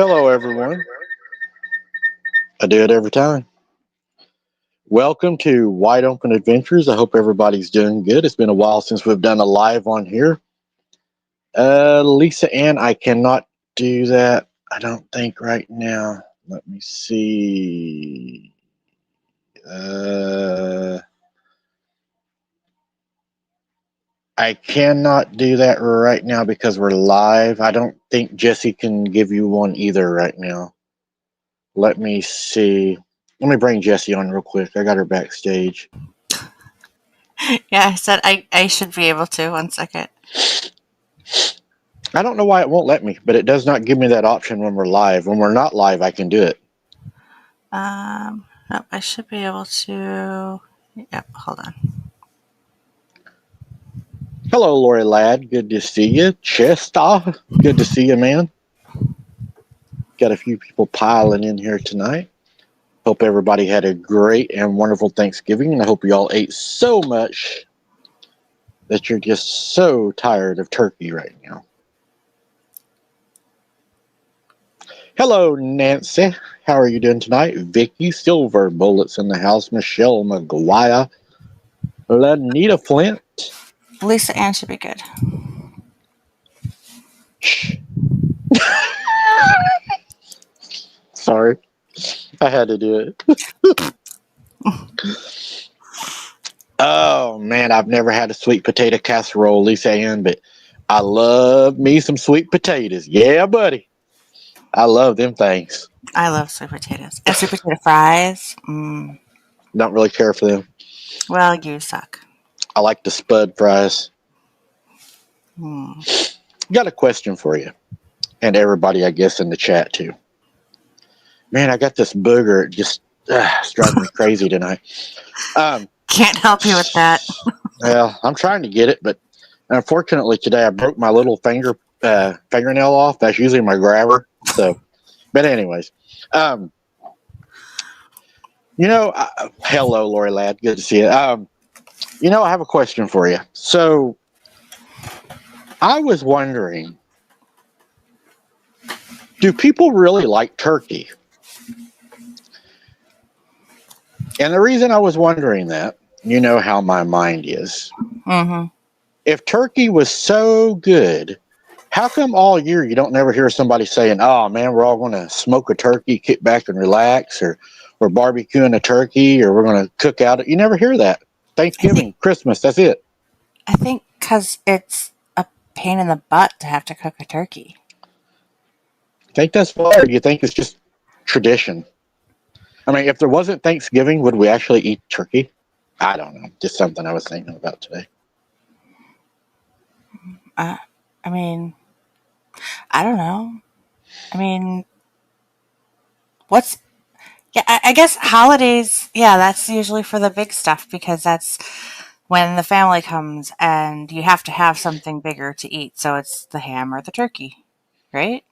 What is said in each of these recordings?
Hello, everyone. I do it every time. Welcome to Wide Open Adventures. I hope everybody's doing good. It's been a while since we've done a live on here. Lisa Ann, I cannot do that. I don't think right now. Let me see. I cannot do that right now because we're live. I don't think Jesse can give you one either right now. Let me see. Let me bring Jessie on real quick. I got her backstage. Yeah, I said I should be able to. 1 second. I don't know why it won't let me, but it does not give me that option when we're live. When we're not live, I can do it. Nope, I should be able to. Yep, hold on. Hello, Lori Ladd. Good to see you. Chester. Good to see you, man. Got a few people piling in here tonight. Hope everybody had a great and wonderful Thanksgiving, and I hope you all ate so much that you're just so tired of turkey right now. Hello, Nancy. How are you doing tonight? Vicky Silver Bullets in the house. Michelle McGuire. Lanita Flint. Lisa Ann should be good. Shh. Sorry. I had to do it. Oh, man, I've never had a sweet potato casserole, Lisa Ann, but I love me some sweet potatoes. Yeah, buddy. I love them things. I love sweet potatoes. And sweet potato fries. Don't really care for them. Well, you suck. I like the spud fries. Mm. Got a question for you. And everybody, I guess, in the chat, too. Man, I got this booger. It just it's driving me crazy tonight. Can't help you with that. Well, I'm trying to get it, but unfortunately today I broke my little fingernail off. That's usually my grabber. So, but anyways, hello, Lori Ladd. Good to see you. I have a question for you. So, I was wondering, do people really like turkey? And the reason I was wondering that, you know how my mind is. Mm-hmm. If turkey was so good, how come all year you don't never hear somebody saying, "Oh man, we're all going to smoke a turkey, kick back and relax," or "We're barbecuing a turkey," or "We're going to cook out"? You never hear that. Thanksgiving, Christmas, that's it. I think because it's a pain in the butt to have to cook a turkey. Think that's why, or do you think it's just tradition? I mean, if there wasn't Thanksgiving, would we actually eat turkey? I don't know. Just something I was thinking about today. I mean, I don't know. I mean, what's yeah? I guess holidays. Yeah, that's usually for the big stuff because that's when the family comes and you have to have something bigger to eat. So it's the ham or the turkey, right?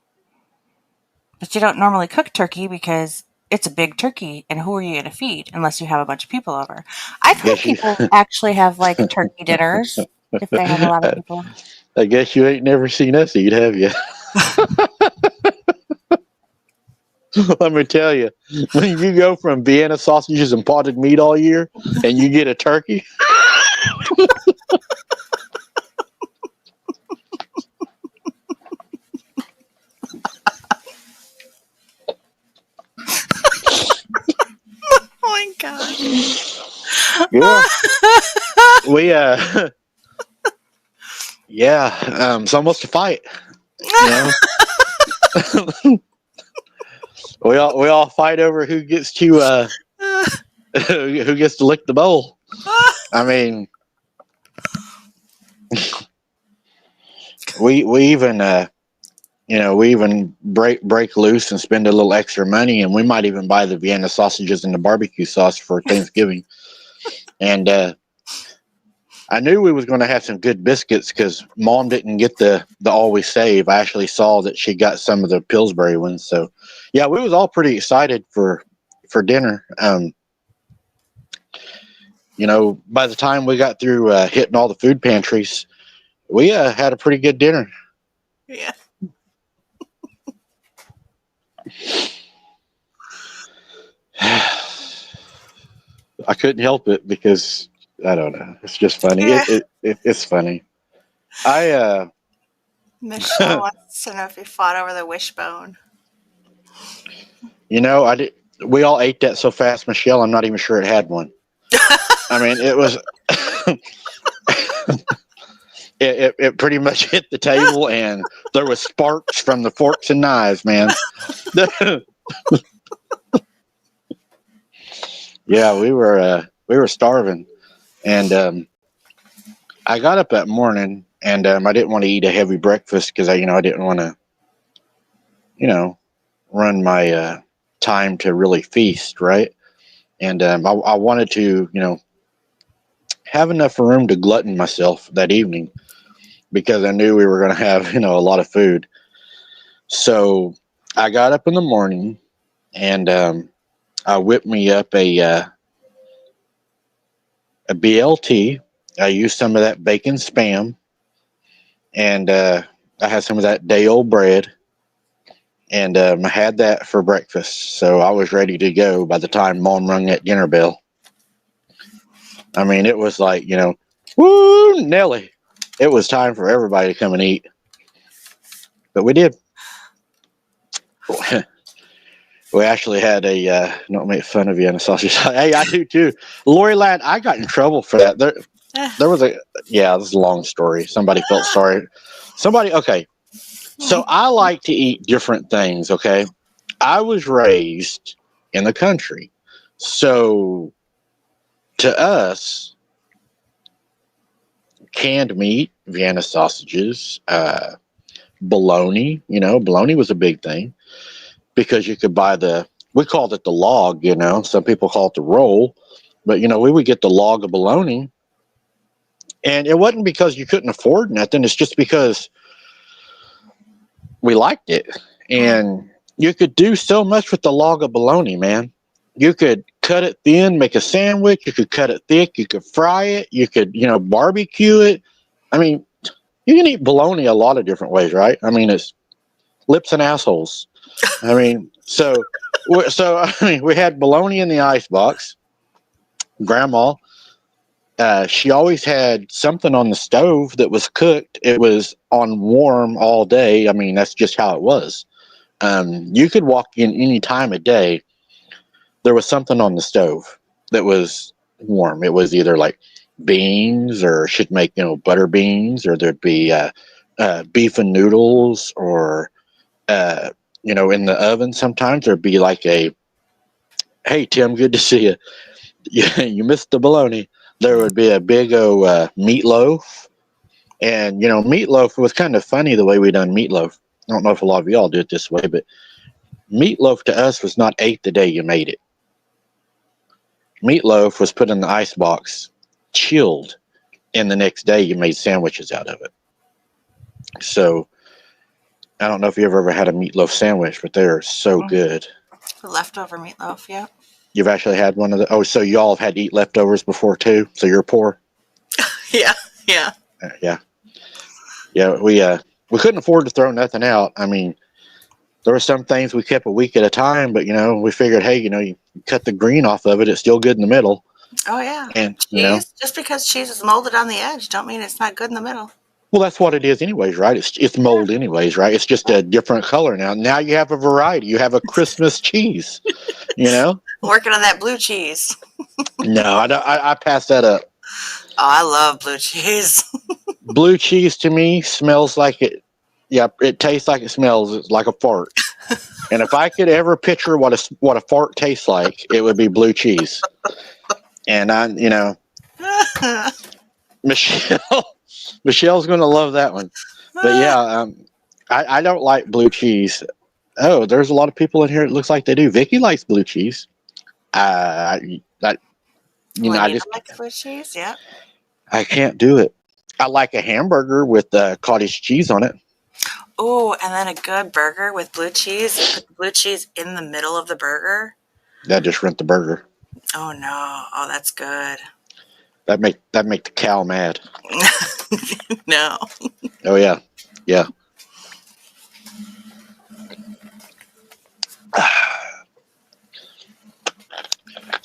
But you don't normally cook turkey because it's a big turkey, and who are you going to feed unless you have a bunch of people over? I've heard Guess you. people actually have like turkey dinners if they have a lot of people. I guess you ain't never seen us eat, have you? Let me tell you, when you go from Vienna sausages and potted meat all year, and you get a turkey. Oh my gosh. Yeah. We it's almost a fight. You know, we all fight over who gets to who gets to lick the bowl. I mean, we even we even break loose and spend a little extra money, and we might even buy the Vienna sausages and the barbecue sauce for Thanksgiving. And I knew we was going to have some good biscuits because Mom didn't get the Always Save. I actually saw that she got some of the Pillsbury ones. So, yeah, we was all pretty excited for dinner. By the time we got through hitting all the food pantries, we had a pretty good dinner. Yeah. I couldn't help it because I don't know. It's just funny. Yeah. It's funny. I Michelle wants to know if you fought over the wishbone. I did. We all ate that so fast, Michelle. I'm not even sure it had one. I mean, it was. It pretty much hit the table, and there was sparks from the forks and knives, man. Yeah, we were starving, and I got up that morning, and I didn't want to eat a heavy breakfast because I didn't want to run my time to really feast, right? And I wanted to have enough room to glutton myself that evening because I knew we were going to have a lot of food. So I got up in the morning and I whipped me up a BLT. I used some of that bacon spam, and I had some of that day old bread, and I had that for breakfast. So I was ready to go by the time Mom rung that dinner bell. I mean, it was like, woo, Nelly. It was time for everybody to come and eat. But we did. We actually had don't make fun of you on a sausage. Hey, I do too. Lori Ladd, I got in trouble for that. There was this is a long story. Somebody felt sorry. Okay. So I like to eat different things, okay? I was raised in the country. So to us, canned meat, Vienna sausages, bologna, bologna was a big thing because you could buy we called it the log, some people call it the roll, but we would get the log of bologna. And it wasn't because you couldn't afford nothing. It's just because we liked it. And you could do so much with the log of bologna, man. You could cut it thin, make a sandwich. You could cut it thick. You could fry it. You could, barbecue it. I mean, you can eat bologna a lot of different ways, right? I mean, it's lips and assholes. I mean, we had bologna in the ice box. Grandma, she always had something on the stove that was cooked. It was on warm all day. I mean, that's just how it was. You could walk in any time of day. There was something on the stove that was warm. It was either like beans, or she'd make butter beans, or there'd be beef and noodles, or in the oven. Sometimes there'd be like hey Tim, good to see you. You missed the bologna. There would be a big meatloaf, and meatloaf was kind of funny the way we done meatloaf. I don't know if a lot of y'all do it this way, but meatloaf to us was not ate the day you made it. Meatloaf was put in the ice box, chilled, and the next day you made sandwiches out of it. So I don't know if you ever had a meatloaf sandwich, but they're so good. Leftover meatloaf, yeah. You've actually had one of the. Oh, so y'all have had to eat leftovers before too. So you're poor. Yeah, yeah. Yeah. We couldn't afford to throw nothing out. I mean, there were some things we kept a week at a time, but we figured, hey, you cut the green off of it, it's still good in the middle. Oh yeah. And cheese, just because cheese is molded on the edge, don't mean it's not good in the middle. well, that's what it is, anyways, right? It's mold, anyways, right? It's just a different color now. Now you have a variety. You have a Christmas cheese. Working on that blue cheese. No, I don't. I pass that up. Oh, I love blue cheese. Blue cheese to me smells like it. Yeah, it tastes like it smells. It's like a fart. And if I could ever picture what a fart tastes like, it would be blue cheese. And Michelle's going to love that one. But yeah, I don't like blue cheese. Oh, there's a lot of people in here. It looks like they do. Vicky likes blue cheese. I Likes blue cheese, yeah. I can't do it. I like a hamburger with cottage cheese on it. Oh, and then a good burger with blue cheese. Put the blue cheese in the middle of the burger. That just rent the burger. Oh no! Oh, that's good. That make the cow mad. No. Oh yeah.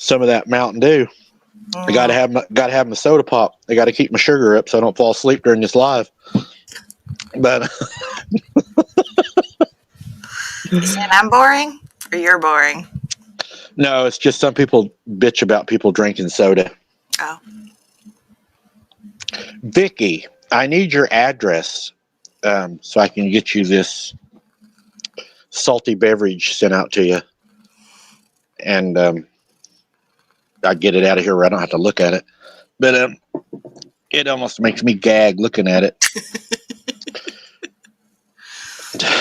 some of that Mountain Dew. I gotta have my soda pop. I gotta keep my sugar up so I don't fall asleep during this live. But You saying I'm boring or you're boring? no, it's just some people bitch about people drinking soda. Oh. Vicky, I need your address so I can get you this salty beverage sent out to you. And I get it out of here where I don't have to look at it. But it almost makes me gag looking at it.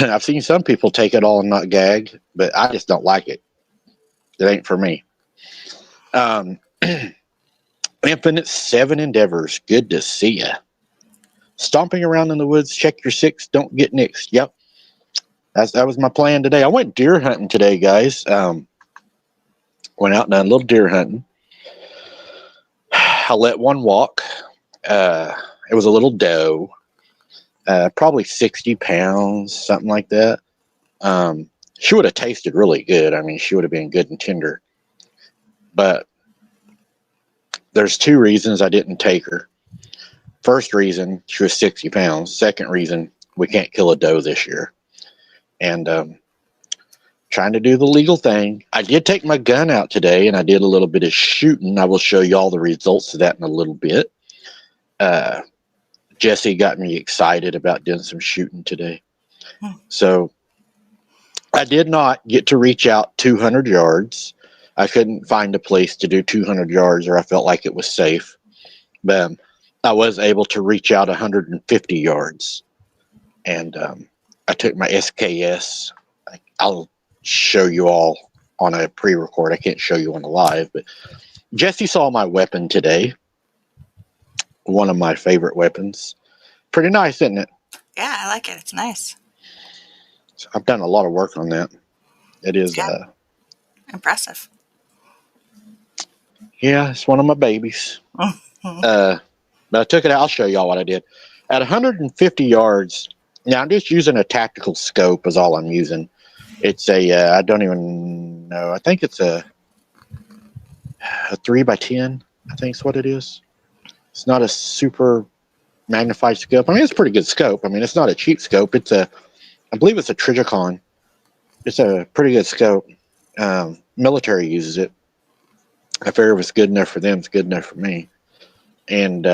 I've seen some people take it all and not gag, but I just don't like it. It ain't for me. Infinite Seven Endeavors. Good to see ya. Stomping around in the woods. Check your six. Don't get nixed. Yep. That was my plan today. I went deer hunting today, guys. Went out and done a little deer hunting. I let one walk. It was a little doe. Probably 60 pounds, something like that. She would have tasted really good. I mean, she would have been good and tender. But there's two reasons I didn't take her. First reason, she was 60 pounds. Second reason, we can't kill a doe this year. And trying to do the legal thing. I did take my gun out today, and I did a little bit of shooting. I will show you all the results of that in a little bit. Jesse got me excited about doing some shooting today. So I did not get to reach out 200 yards. I couldn't find a place to do 200 yards or I felt like it was safe. But I was able to reach out 150 yards. And I took my SKS. I'll show you all on a pre-record. I can't show you on the live. But Jesse saw my weapon today. One of my favorite weapons. Pretty nice, isn't it? Yeah, I like it. It's nice. So I've done a lot of work on that. It is impressive. Yeah, it's one of my babies. But I took it out. I'll show y'all what I did. At 150 yards, now I'm just using a tactical scope is all I'm using. It's I don't even know. I think it's a 3x10. I think is what it is. It's not a super magnified scope. I mean, it's a pretty good scope. I mean, it's not a cheap scope. I believe it's a Trijicon. It's a pretty good scope. Military uses it. I figure if it's good enough for them, it's good enough for me. And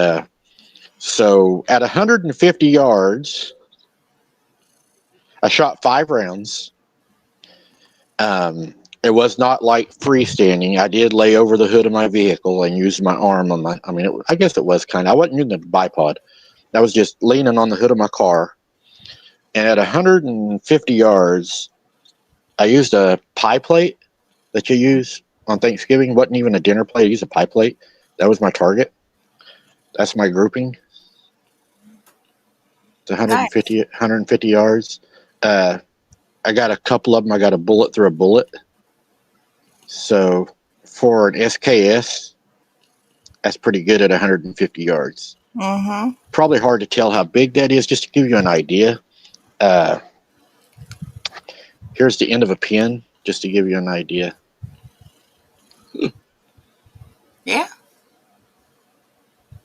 so at 150 yards, I shot 5 rounds. It was not like freestanding. I did lay over the hood of my vehicle and use my arm on my. I mean, I guess it was kind of. I wasn't using the bipod. I was just leaning on the hood of my car. And at 150 yards, I used a pie plate that you use on Thanksgiving. It wasn't even a dinner plate. I used a pie plate. That was my target. That's my grouping. It's 150 yards. I got a couple of them. I got a bullet through a bullet. So for an SKS, that's pretty good at 150 yards. Mm-hmm. Probably hard to tell how big that is. Just to give you an idea. Here's the end of a pin, just to give you an idea. Yeah.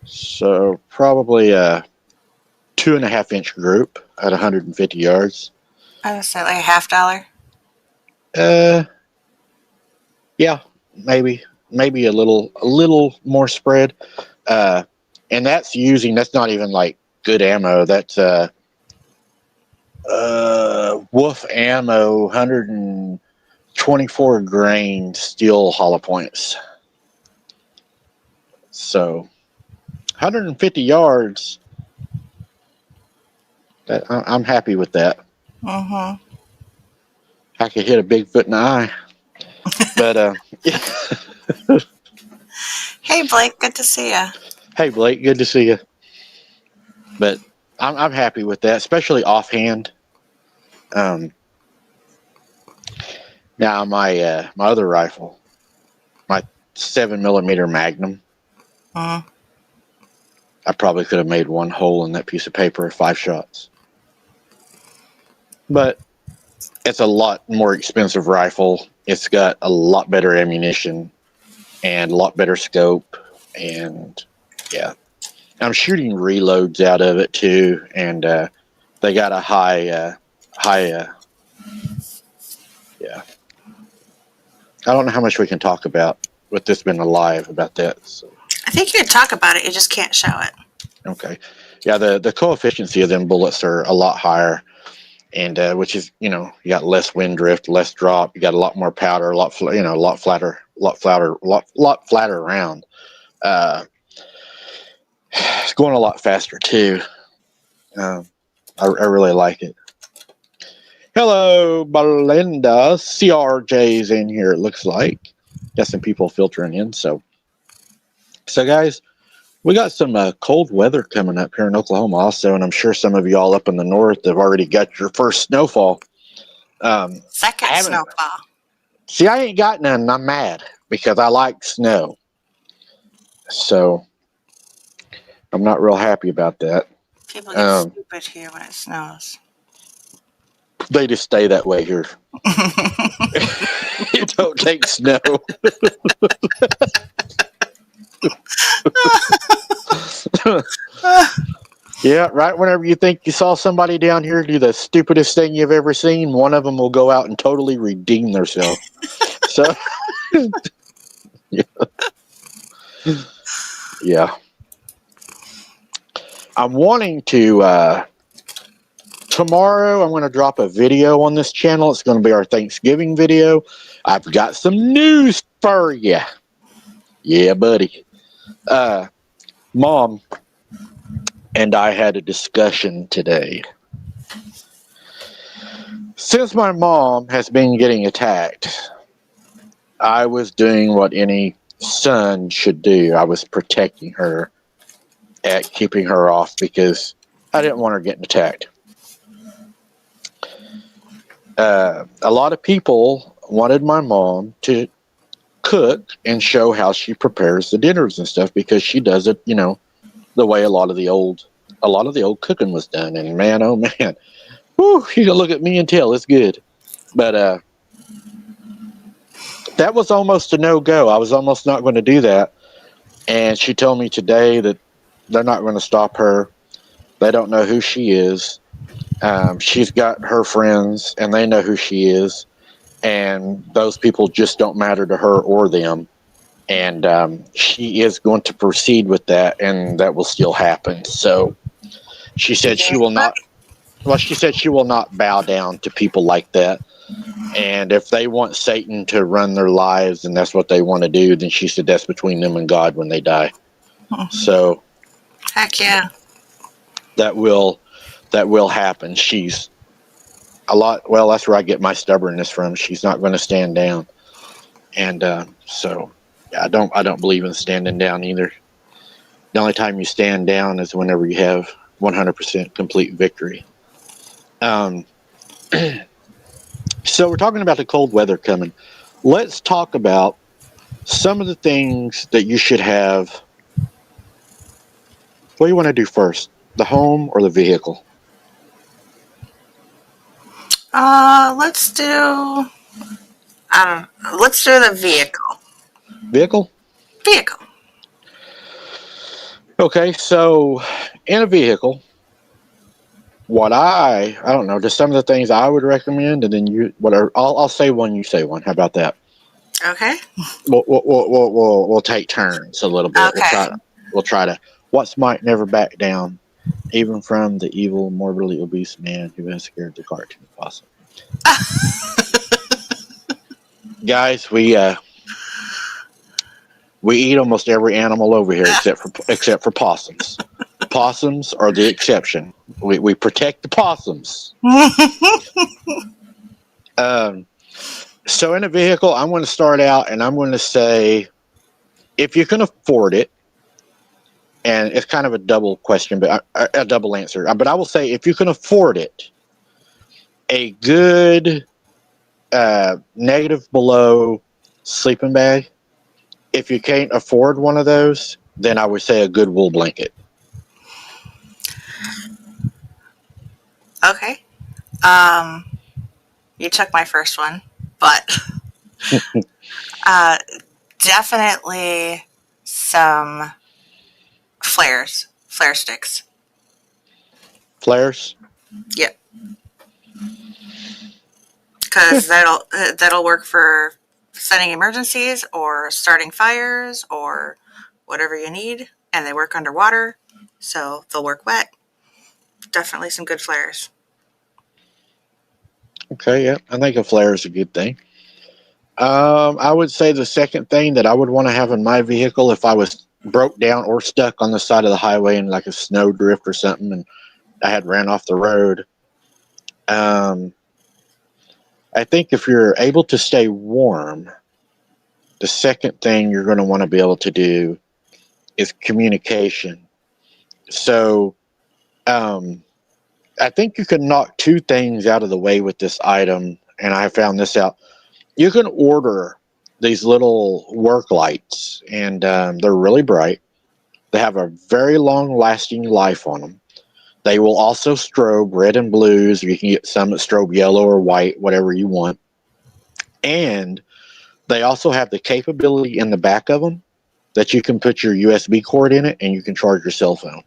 So probably a 2.5-inch group at 150 yards. I would say like $50. Yeah, maybe a little more spread. And that's not even like good ammo. That's Wolf ammo, 124 grain steel hollow points. So 150 yards. I'm happy with that. Mm-hmm. I could hit a Bigfoot in the eye. But Hey Blake, good to see you. Hey Blake, good to see you. But I'm happy with that, especially offhand. Now my other rifle, my 7mm Magnum. Mm-hmm. I probably could have made one hole in that piece of paper with 5 shots. But it's a lot more expensive rifle. It's got a lot better ammunition. and a lot better scope. And yeah, I'm shooting reloads out of it too. And they got a high. Yeah, I don't know how much we can talk about with this being alive about that. So I think you could talk about it, you just can't show it. okay, yeah, the coefficient of them bullets are a lot higher, and which is you got less wind drift, less drop, you got a lot more powder, a lot flatter, lot flatter around. Uh, it's going a lot faster too. Um, I really like it. Hello, Belinda. CRJ's in here. It looks like got some people filtering in. So guys, we got some cold weather coming up here in Oklahoma also, and I'm sure some of y'all up in the north have already got your first snowfall. I Second haven't. snowfall. See, I ain't got none, and I'm mad because I like snow. So I'm not real happy about that. People get stupid here when it snows. They just stay that way here. It don't take snow. Yeah, right whenever you think you saw somebody down here do the stupidest thing you've ever seen, one of them will go out and totally redeem themselves. So, yeah. I'm wanting to, tomorrow I'm going to drop a video on this channel. It's going to be our Thanksgiving video. I've got some news for you. Yeah, buddy. Mom and I had a discussion today. Since my mom has been getting attacked, I was doing what any son should do. I was protecting her, at keeping her off because I didn't want her getting attacked. A lot of people wanted my mom to cook and show how she prepares the dinners and stuff because she does it, the way a lot of the old cooking was done. And man, oh man, whew, you can look at me and tell it's good. But that was almost a no-go. I was almost not going to do that. And she told me today that they're not going to stop her. They don't know who she is. She's got her friends, and they know who she is. And those people just don't matter to her or them. And she is going to proceed with that, and that will still happen. So she said she will not. Well, she said she will not bow down to people like that. And if they want Satan to run their lives and that's what they want to do, then she said that's between them and God when they die. So, heck yeah, that will happen. She's a lot. Well, that's where I get my stubbornness from. She's not going to stand down, and so yeah, I don't believe in standing down either. The only time you stand down is whenever you have 100% complete victory. So we're talking about the cold weather coming. Let's talk about some of the things that you should have. What do you want to do first? The home or the vehicle? Let's do. I don't know. Let's do the vehicle. Vehicle? Vehicle. Okay, so in a vehicle, what I don't know, just some of the things I would recommend, and then I'll say one, you say one. How about that? Okay. We'll take turns a little bit. Okay. We'll try to. What's Mike never back down, even from the evil, morbidly obese man who has scared the cartoon possum. Guys, we eat almost every animal over here except for possums. Possums are the exception. We protect the possums. So in a vehicle, I'm going to start out and I'm going to say, if you can afford it, and it's kind of a double question, but a double answer. But I will say, if you can afford it, a good negative below sleeping bag. If you can't afford one of those, then I would say a good wool blanket. Okay. You took my first one, but definitely some flare sticks. Flares. Yep, because that'll work for setting emergencies or starting fires or whatever you need, and they work underwater, so they'll work wet. Definitely some good flares. Okay, yeah, I think a flare is a good thing. I would say the second thing that I would want to have in my vehicle if I was broke down or stuck on the side of the highway in like a snow drift or something, and I had ran off the road. Um, I think if you're able to stay warm, the second thing you're going to want to be able to do is communication. So, um, I think you can knock two things out of the way with this item, and I found this out. You can order these little work lights, and they're really bright. They have a very long lasting life on them. They will also strobe red and blues. You can get some that strobe yellow or white, whatever you want. And they also have the capability in the back of them that you can put your USB cord in it and you can charge your cell phone.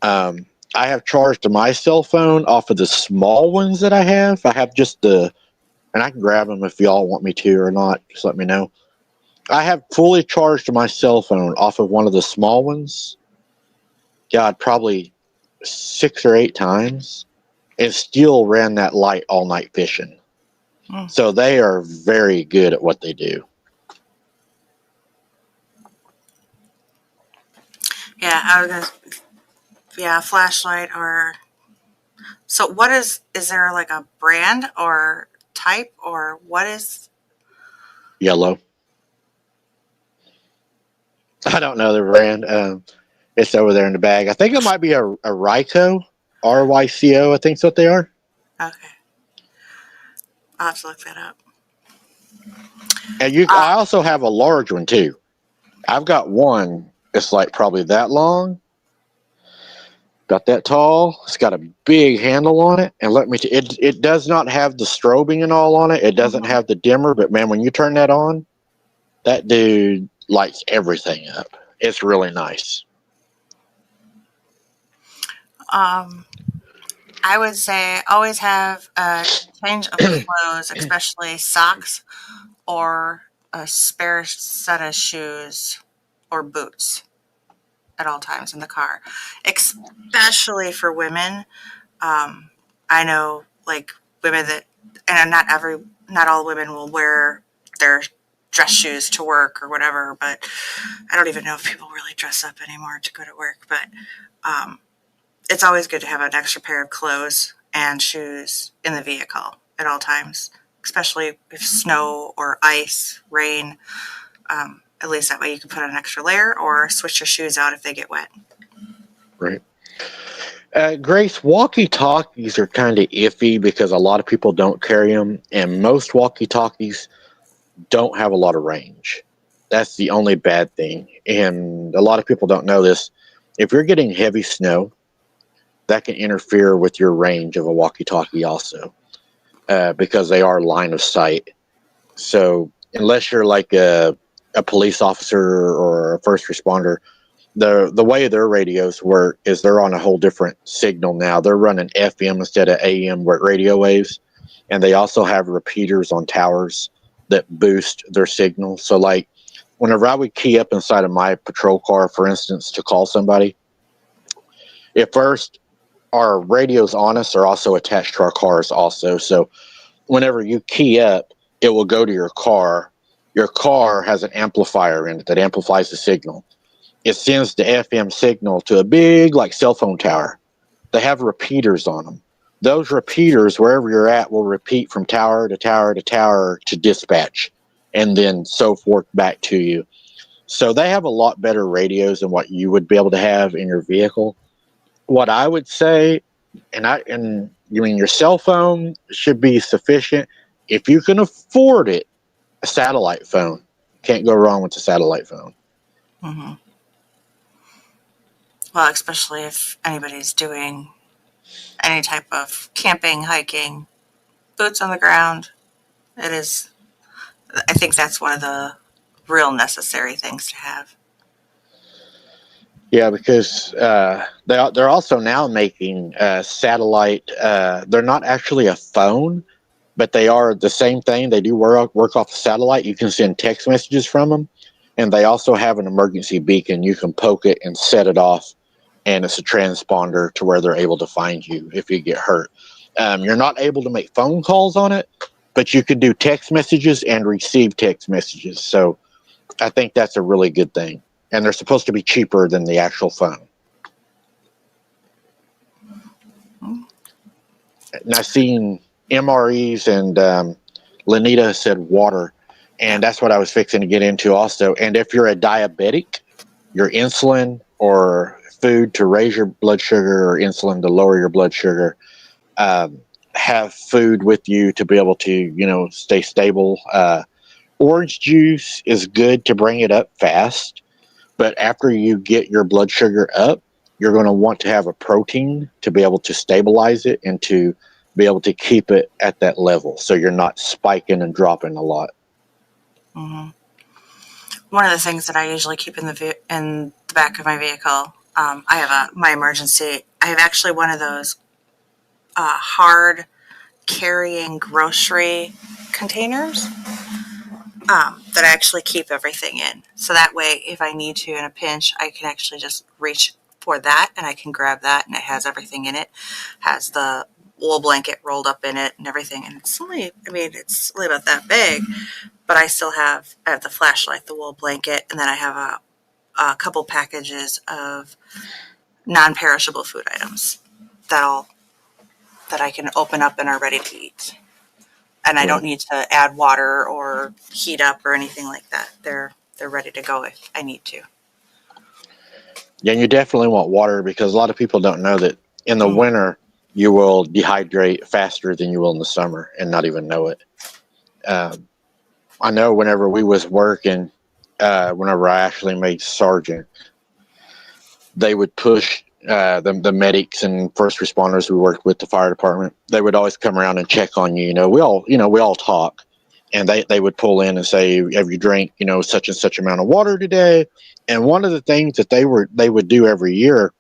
Um, I have charged my cell phone off of the small ones that I have. I have just the, and I can grab them if y'all want me to or not. Just let me know. I have fully charged my cell phone off of one of the small ones. God, probably 6 or 8 times, and still ran that light all night fishing. Mm. So they are very good at what they do. Yeah, I was gonna. Yeah, flashlight or so. What is there like a brand or type or what is? Yellow. I don't know the brand. It's over there in the bag. I think it might be a Ryco, RYCO. I think's what they are. Okay, I'll have to look that up. And you, Uh, I also have a large one too. I've got one. It's like probably that long, got that tall. It's got a big handle on it, and let me. It does not have the strobing and all on it. It doesn't mhm. have the dimmer, but man, when you turn that on, that dude lights everything up. It's really nice. um, I would say always have a change of clothes, especially socks or a spare set of shoes or boots at all times in the car, especially for women. Um, I know like women that, and not all women will wear their dress shoes to work or whatever, but I don't even know if people really dress up anymore to go to work, but um, it's always good to have an extra pair of clothes and shoes in the vehicle at all times, especially if snow or ice, rain. At least that way you can put on an extra layer or switch your shoes out if they get wet. Right. Grace, walkie talkies are kind of iffy because a lot of people don't carry them, and most walkie talkies don't have a lot of range. That's the only bad thing. And a lot of people don't know this. If you're getting heavy snow, that can interfere with your range of a walkie talkie also, because they are line of sight. So, unless you're like a police officer or a first responder, the way their radios work is they're on a whole different signal now. They're running FM instead of AM radio waves, and they also have repeaters on towers that boost their signal. So, like whenever I would key up inside of my patrol car, for instance, to call somebody, at first our radios on us are also attached to our cars also. So whenever you key up, it will go to your car. Your car has an amplifier in it that amplifies the signal. It sends the FM signal to a big like cell phone tower. They have repeaters on them. Those repeaters, wherever you're at, will repeat from tower to tower to tower to dispatch, and then so forth back to you. So they have a lot better radios than what you would be able to have in your vehicle. What I would say, and you mean your cell phone should be sufficient if you can afford it. A satellite phone, can't go wrong with a satellite phone. Mm-hmm. Well, especially if anybody's doing any type of camping, hiking, boots on the ground. It is, I think that's one of the real necessary things to have. Yeah, because they're also now making satellite. They're not actually a phone, but they are the same thing. They do work off a satellite. You can send text messages from them, and they also have an emergency beacon. You can poke it and set it off, and it's a transponder to where they're able to find you if you get hurt. You're not able to make phone calls on it, but you can do text messages and receive text messages. So I think that's a really good thing. And they're supposed to be cheaper than the actual phone. And I've seen MREs, and Lenita said water, and that's what I was fixing to get into also. And if you're a diabetic, your insulin or food to raise your blood sugar or insulin to lower your blood sugar, have food with you to be able to, stay stable. Orange juice is good to bring it up fast, but after you get your blood sugar up, you're going to want to have a protein to be able to stabilize it and to be able to keep it at that level so you're not spiking and dropping a lot. Mm-hmm. One of the things that I usually keep in the back of my vehicle, I have my emergency. I have actually one of those hard carrying grocery containers that I actually keep everything in. So that way, if I need to in a pinch, I can actually just reach for that and I can grab that, and it has everything in it. Has the wool blanket rolled up in it and everything. And it's only about that big, but I have the flashlight, the wool blanket, and then I have a couple packages of non-perishable food items that I can open up and are ready to eat. And I don't need to add water or heat up or anything like that. They're ready to go if I need to. Yeah, and you definitely want water because a lot of people don't know that in the winter you will dehydrate faster than you will in the summer and not even know it. I know whenever we was working, whenever I actually made sergeant, they would push the medics and first responders we worked with, the fire department. They would always come around and check on you. We all talk, and they would pull in and say, "Have you drank such and such amount of water today?" And one of the things that they would do every year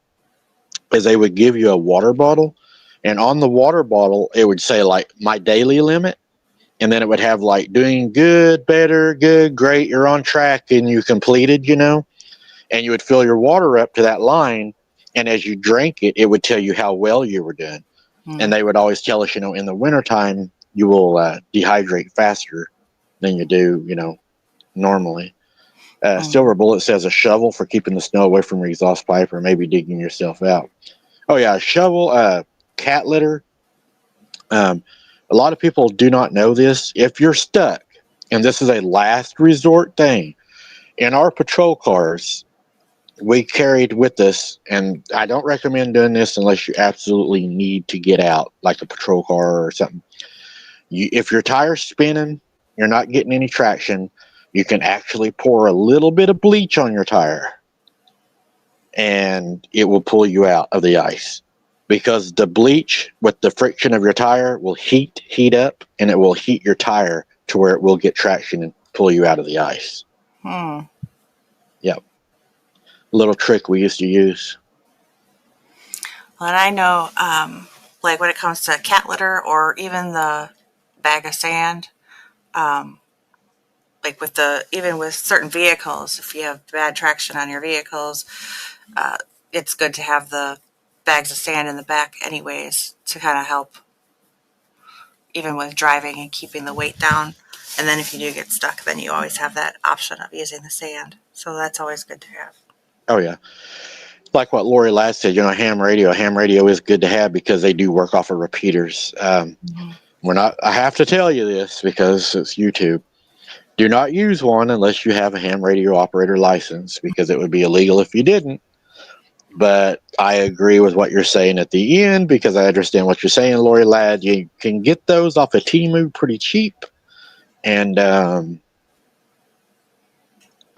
is they would give you a water bottle, and on the water bottle it would say like my daily limit, and then it would have like doing good, better, good, great, you're on track, and you completed, and you would fill your water up to that line, and as you drank it, it would tell you how well you were doing. And they would always tell us, in the wintertime, you will dehydrate faster than you do, normally. Silver Bullet says a shovel for keeping the snow away from your exhaust pipe or maybe digging yourself out. Oh, yeah, a shovel, cat litter. A lot of people do not know this. If you're stuck, and this is a last resort thing, in our patrol cars, we carried with us, and I don't recommend doing this unless you absolutely need to get out, like a patrol car or something. If your tire's spinning, you're not getting any traction, you can actually pour a little bit of bleach on your tire, and it will pull you out of the ice. Because the bleach, with the friction of your tire, will heat up, and it will heat your tire to where it will get traction and pull you out of the ice. Yep. Little trick we used to use. Well, and I know, like when it comes to cat litter or even the bag of sand, like even with certain vehicles, if you have bad traction on your vehicles, it's good to have the bags of sand in the back anyways to kind of help even with driving and keeping the weight down. And then if you do get stuck, then you always have that option of using the sand. So that's always good to have. Oh, yeah. Like what Lori Ladd said, ham radio. Ham radio is good to have because they do work off of repeaters. I have to tell you this because it's YouTube. Do not use one unless you have a ham radio operator license because it would be illegal if you didn't. But I agree with what you're saying at the end because I understand what you're saying, Lori Ladd. You can get those off of Temu pretty cheap. And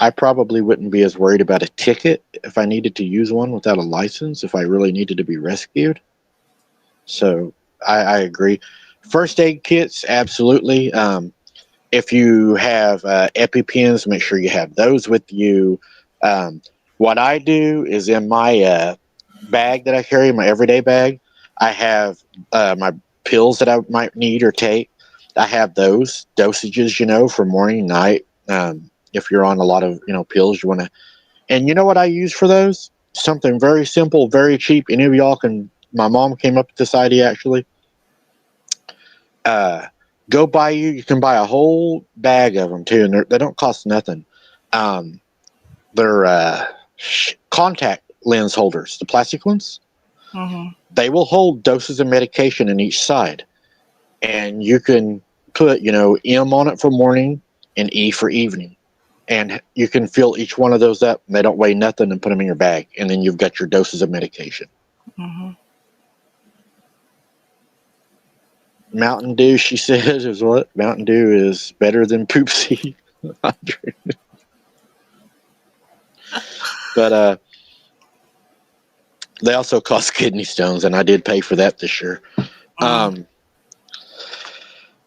I probably wouldn't be as worried about a ticket if I needed to use one without a license, if I really needed to be rescued. So I agree. First aid kits, absolutely. If you have EpiPens, make sure you have those with you. Um, what I do is in my bag that I carry, my everyday bag, I have my pills that I might need or take. I have those dosages, for morning, night. If you're on a lot of, pills, you want to. And you know what I use for those? Something very simple, very cheap. Any of y'all can. My mom came up with this idea actually. Uh, Go buy you. You can buy a whole bag of them too, and they don't cost nothing. Um, they're contact lens holders, the plastic ones. Mm-hmm. They will hold doses of medication in each side, and you can put, M on it for morning and E for evening, and you can fill each one of those up. And they don't weigh nothing, and put them in your bag, and then you've got your doses of medication. Mm-hmm. Mountain Dew, she says, is what? Mountain Dew is better than Poopsie. But they also cost kidney stones, and I did pay for that this year. Mm-hmm.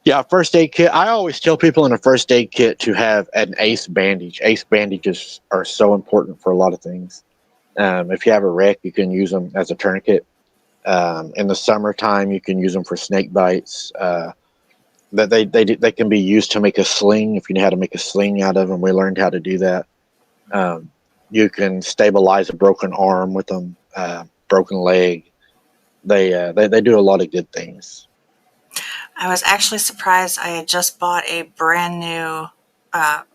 Yeah, first aid kit. I always tell people in a first aid kit to have an ace bandage. Ace bandages are so important for a lot of things. If you have a wreck, you can use them as a tourniquet. In the summertime, you can use them for snake bites. That they can be used to make a sling. If you know how to make a sling out of them, we learned how to do that. You can stabilize a broken arm with them, broken leg. They do a lot of good things. I was actually surprised. I had just bought a brand new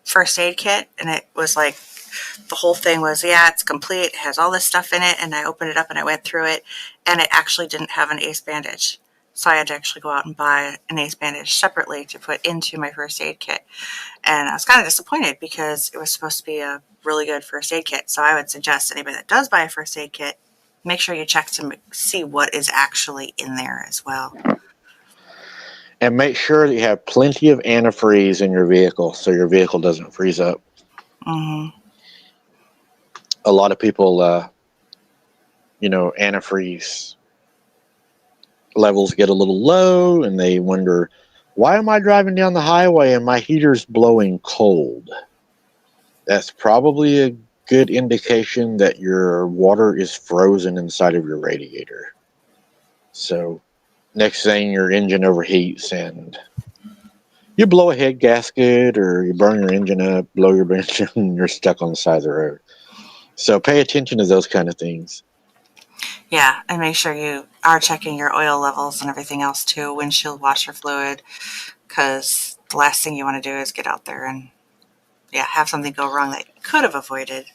first aid kit, and it was like the whole thing was, yeah, it's complete. It has all this stuff in it. And I opened it up and I went through it, and it actually didn't have an ace bandage. So I had to actually go out and buy an ace bandage separately to put into my first aid kit. And I was kind of disappointed because it was supposed to be a really good first aid kit. So I would suggest anybody that does buy a first aid kit, make sure you check to see what is actually in there as well. And make sure that you have plenty of antifreeze in your vehicle so your vehicle doesn't freeze up. Mm-hmm. A lot of people, antifreeze levels get a little low and they wonder, why am I driving down the highway and my heater's blowing cold? That's probably a good indication that your water is frozen inside of your radiator. So next thing, your engine overheats and you blow a head gasket or you burn your engine up, blow your engine, and you're stuck on the side of the road. So pay attention to those kind of things. Yeah, and make sure you are checking your oil levels and everything else too, windshield washer fluid, because the last thing you want to do is get out there and, yeah, have something go wrong that you could have avoided.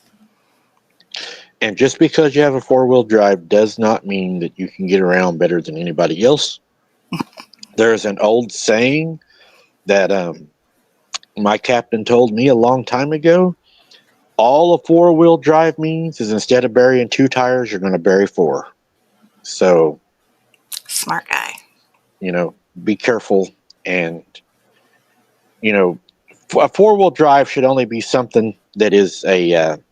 And just because you have a four-wheel drive does not mean that you can get around better than anybody else. There's an old saying that my captain told me a long time ago. All a four-wheel drive means is instead of burying two tires, you're going to bury four. So, Smart guy. be careful. And, a four-wheel drive should only be something that is an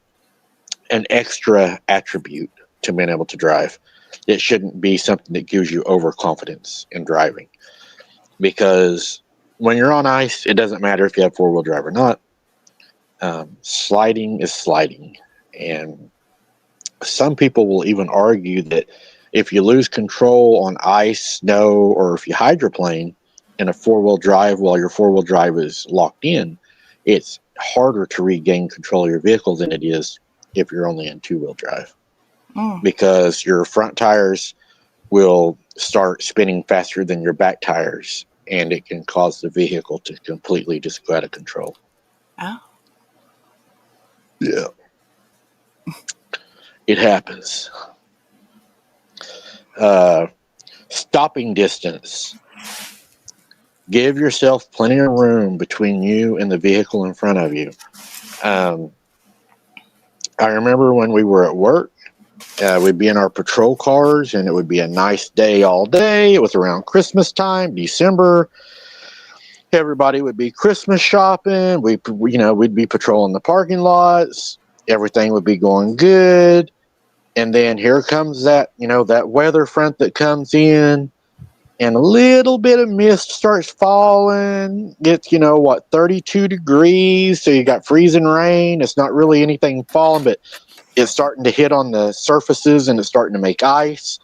extra attribute to being able to drive. It shouldn't be something that gives you overconfidence in driving. Because when you're on ice, it doesn't matter if you have four-wheel drive or not. Sliding is sliding. And some people will even argue that if you lose control on ice, snow, or if you hydroplane in a four-wheel drive while your four-wheel drive is locked in, it's harder to regain control of your vehicle than it is if you're only in two-wheel drive. Because your front tires will start spinning faster than your back tires, and it can cause the vehicle to completely just go out of control. Oh. Yeah. It happens. Stopping distance. Give yourself plenty of room between you and the vehicle in front of you. I remember when we were at work, we'd be in our patrol cars, and it would be a nice day all day. It was around Christmas time, December. Everybody would be Christmas shopping. We'd be patrolling the parking lots. Everything would be going good. And then here comes that weather front that comes in, and a little bit of mist starts falling. It's, 32 degrees. So you got freezing rain. It's not really anything falling, but it's starting to hit on the surfaces and it's starting to make ice.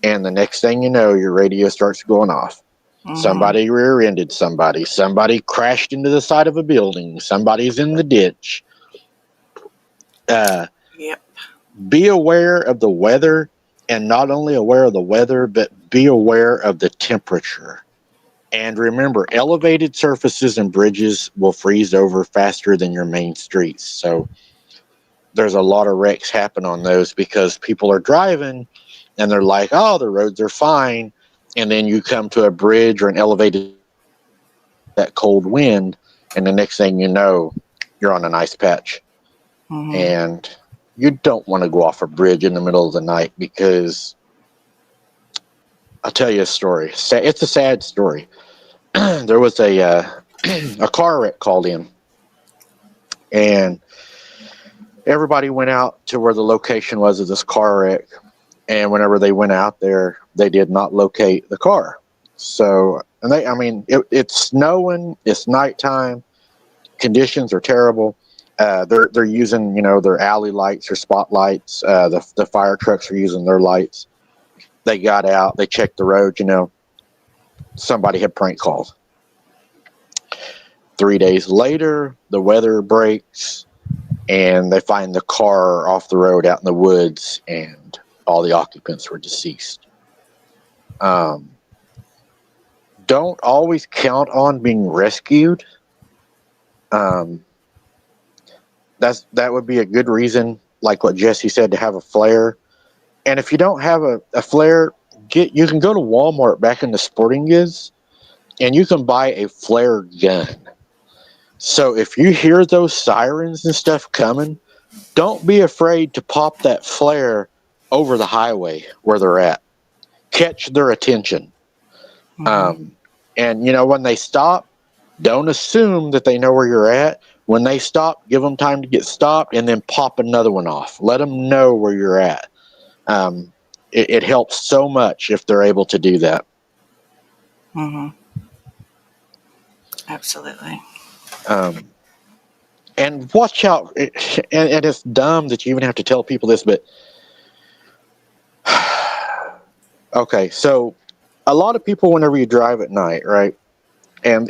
And the next thing you know, your radio starts going off. Mm-hmm. Somebody rear-ended somebody. Somebody crashed into the side of a building. Somebody's in the ditch. Uh, Yep. be aware of the weather, and not only aware of the weather, but be aware of the temperature. And remember, elevated surfaces and bridges will freeze over faster than your main streets. So there's a lot of wrecks happen on those because people are driving and they're like, oh, the roads are fine. And then you come to a bridge or an elevated that cold wind, and the next thing you know, you're on an ice patch. Mm-hmm. And you don't want to go off a bridge in the middle of the night because I'll tell you a story. It's a sad story. There was a car wreck called in, and everybody went out to where the location was of this car wreck. And whenever they went out there, they did not locate the car. So, it's snowing, it's nighttime, conditions are terrible. They're using, their alley lights or spotlights. The fire trucks are using their lights. They got out, they checked the road, somebody had prank called. 3 days later, the weather breaks and they find the car off the road out in the woods, and all the occupants were deceased. Don't always count on being rescued. That would be a good reason, like what Jesse said, to have a flare. And if you don't have a flare, you can go to Walmart back in the sporting goods, and you can buy a flare gun. So if you hear those sirens and stuff coming, don't be afraid to pop that flare over the highway where they're at. Catch their attention. Mm-hmm. And when they stop, don't assume that they know where you're at. When they stop, give them time to get stopped, and then pop another one off. Let them know where you're at. It helps so much if they're able to do that. Mm-hmm. Absolutely. And watch out. And it's dumb that you even have to tell people this, but okay, so a lot of people, whenever you drive at night, right? And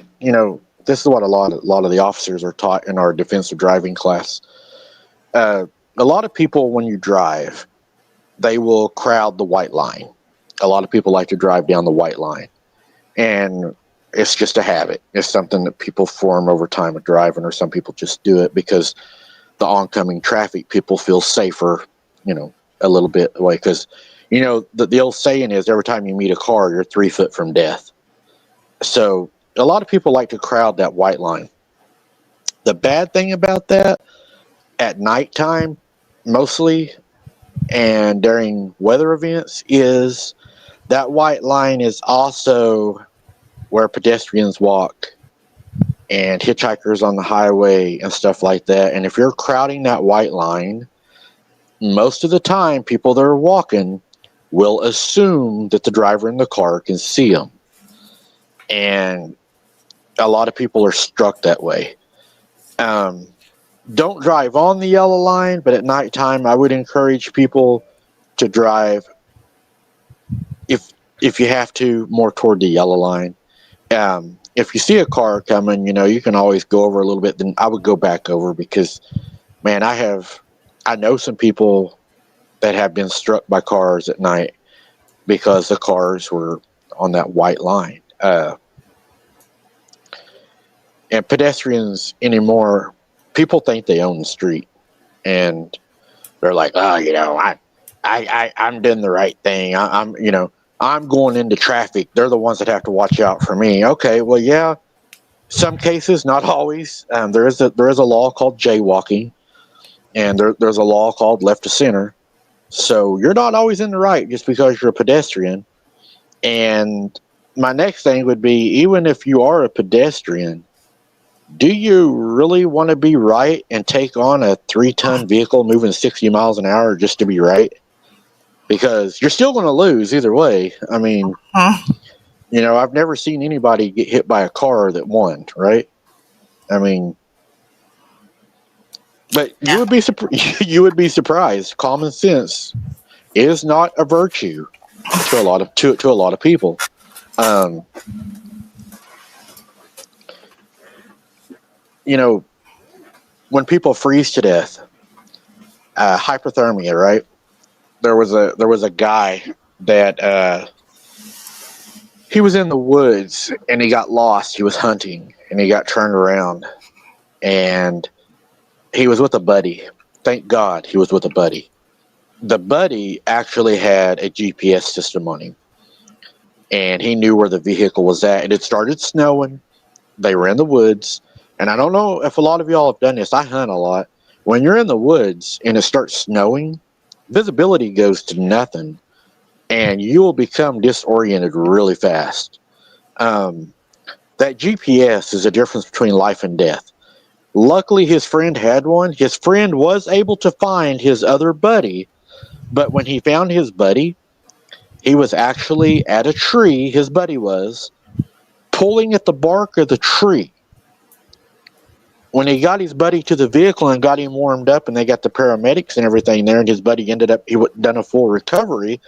this is what a lot of the officers are taught in our defensive driving class. A lot of people, when you drive, they will crowd the white line. A lot of people like to drive down the white line, and it's just a habit. It's something that people form over time of driving, or some people just do it because the oncoming traffic, people feel safer, a little bit away. Because, the old saying is, every time you meet a car, you're 3 foot from death. So a lot of people like to crowd that white line. The bad thing about that, at nighttime, mostly, and during weather events, is that white line is also where pedestrians walk and hitchhikers on the highway and stuff like that. And if you're crowding that white line, most of the time, people that are walking will assume that the driver in the car can see them. And a lot of people are struck that way. Don't drive on the yellow line, but at nighttime, I would encourage people to drive, if you have to, more toward the yellow line. If you see a car coming, you can always go over a little bit. Then I would go back over because, man, I know some people that have been struck by cars at night because the cars were on that white line. And pedestrians anymore, people think they own the street, and they're like, oh, I'm doing the right thing. I'm going into traffic. They're the ones that have to watch out for me. Okay, well, yeah, some cases, not always. There is a law called jaywalking, and there's a law called left to center. So you're not always in the right just because you're a pedestrian. And my next thing would be, even if you are a pedestrian, do you really want to be right and take on a 3-ton vehicle moving 60 miles an hour just to be right? Because you're still going to lose either way. I mean, Huh? I've never seen anybody get hit by a car that won, right? I mean, but you Yeah. would be you would be surprised. Common sense is not a virtue to a lot of people. Um, you know, when people freeze to death, hypothermia, right? There was a guy that he was in the woods and he got lost. He was hunting and he got turned around and he was with a buddy. Thank God he was with a buddy. The buddy actually had a GPS system on him and he knew where the vehicle was at. And it started snowing. They were in the woods. And I don't know if a lot of y'all have done this. I hunt a lot. When you're in the woods and it starts snowing, visibility goes to nothing and you will become disoriented really fast. Um, that GPS is a difference between life and death. Luckily, his friend had one. His friend was able to find his other buddy, but when he found his buddy, he was actually at a tree. His buddy was pulling at the bark of the tree. When he got his buddy to the vehicle and got him warmed up, and they got the paramedics and everything there, and his buddy ended up he done a full recovery.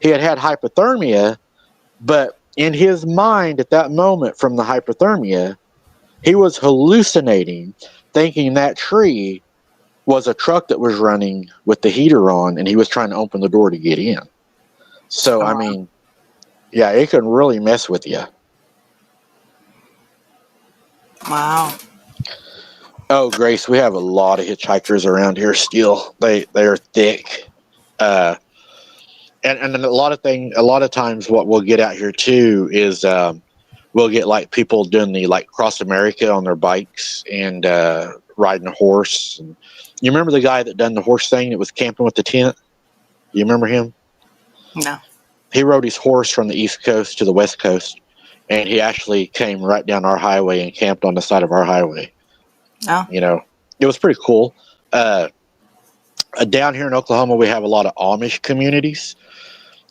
He had hypothermia, but in his mind at that moment from the hypothermia, he was hallucinating, thinking that tree was a truck that was running with the heater on, and he was trying to open the door to get in. So, I Oh, mean, yeah, it can really mess with you. wow. Oh, Grace, we have a lot of hitchhikers around here still. They are thick. Uh, and a lot of times what we'll get out here too is we'll get like people doing the like cross America on their bikes and riding a horse. And you remember the guy that done the horse thing that was camping with the tent? You remember him? No. He rode his horse from the East Coast to the West Coast, and he actually came right down our highway and camped on the side of our highway. No. It was pretty cool. Uh, Down here in Oklahoma, we have a lot of Amish communities.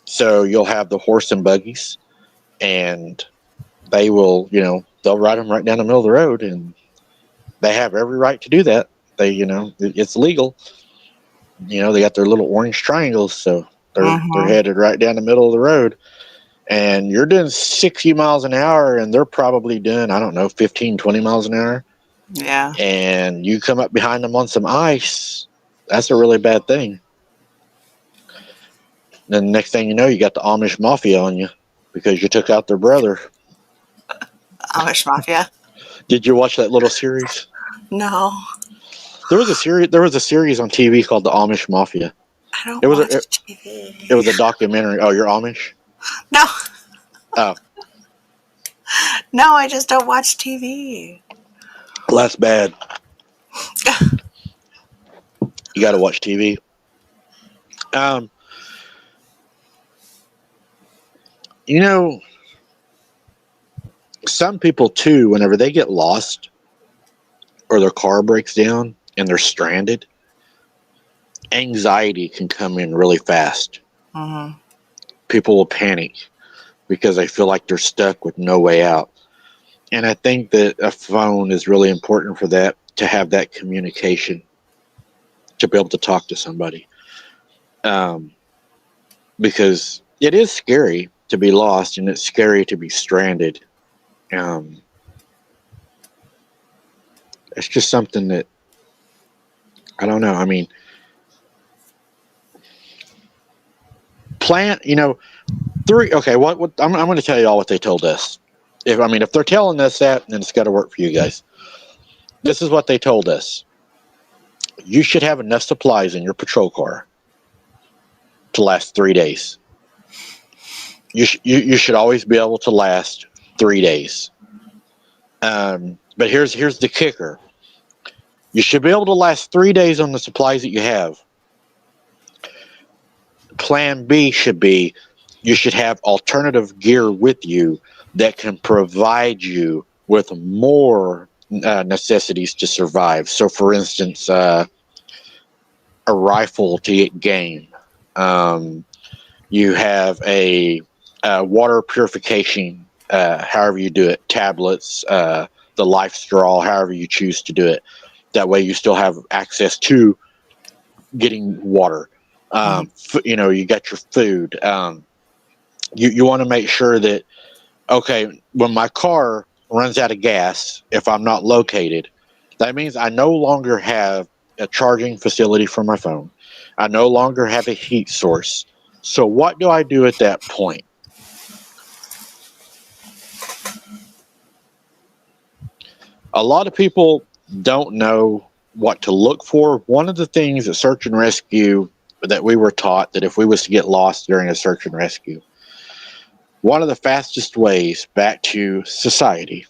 So you'll have the horse and buggies, and they will, they'll ride them right down the middle of the road, and they have every right to do that. It's legal. They got their little orange triangles, so they're Mm-hmm. headed right down the middle of the road. And you're doing 60 miles an hour, and they're probably doing, I don't know, 15, 20 miles an hour. Yeah. And you come up behind them on some ice, that's a really bad thing. Then the next thing you know, you got the Amish mafia on you because you took out their brother. Amish Mafia. Did you watch that little series? No. There was a series. There was a series on TV called the Amish Mafia. I don't It was watch a it, it TV. was a documentary. Oh, you're Amish? No. Oh, No, I just don't watch TV. well, that's bad. You got to watch TV. Um, you know, some people too, whenever they get lost or their car breaks down and they're stranded, anxiety can come in really fast. Mm-hmm. People will panic because they feel like they're stuck with no way out. And I think that a phone is really important for that, to have that communication, to be able to talk to somebody. Um, because it is scary to be lost and it's scary to be stranded. Um, it's just something that, I don't know. I mean, plan, okay, what I'm going to tell you all what they told us. If they're telling us that, then it's got to work for you guys. This is what they told us. You should have enough supplies in your patrol car to last 3 days. You should always be able to last 3 days. But here's the kicker. You should be able to last 3 days on the supplies that you have. Plan B should be you should have alternative gear with you that can provide you with more necessities to survive. So, for instance, a rifle to get game. You have a water purification however you do it, tablets, the life straw, however you choose to do it. That way you still have access to getting water. Mm. You got your food. You want to make sure that, okay, when my car runs out of gas, if I'm not located, that means I no longer have a charging facility for my phone. I no longer have a heat source. So what do I do at that point? A lot of people don't know what to look for. One of the things at search and rescue that we were taught, that if we was to get lost during a search and rescue, one of the fastest ways back to society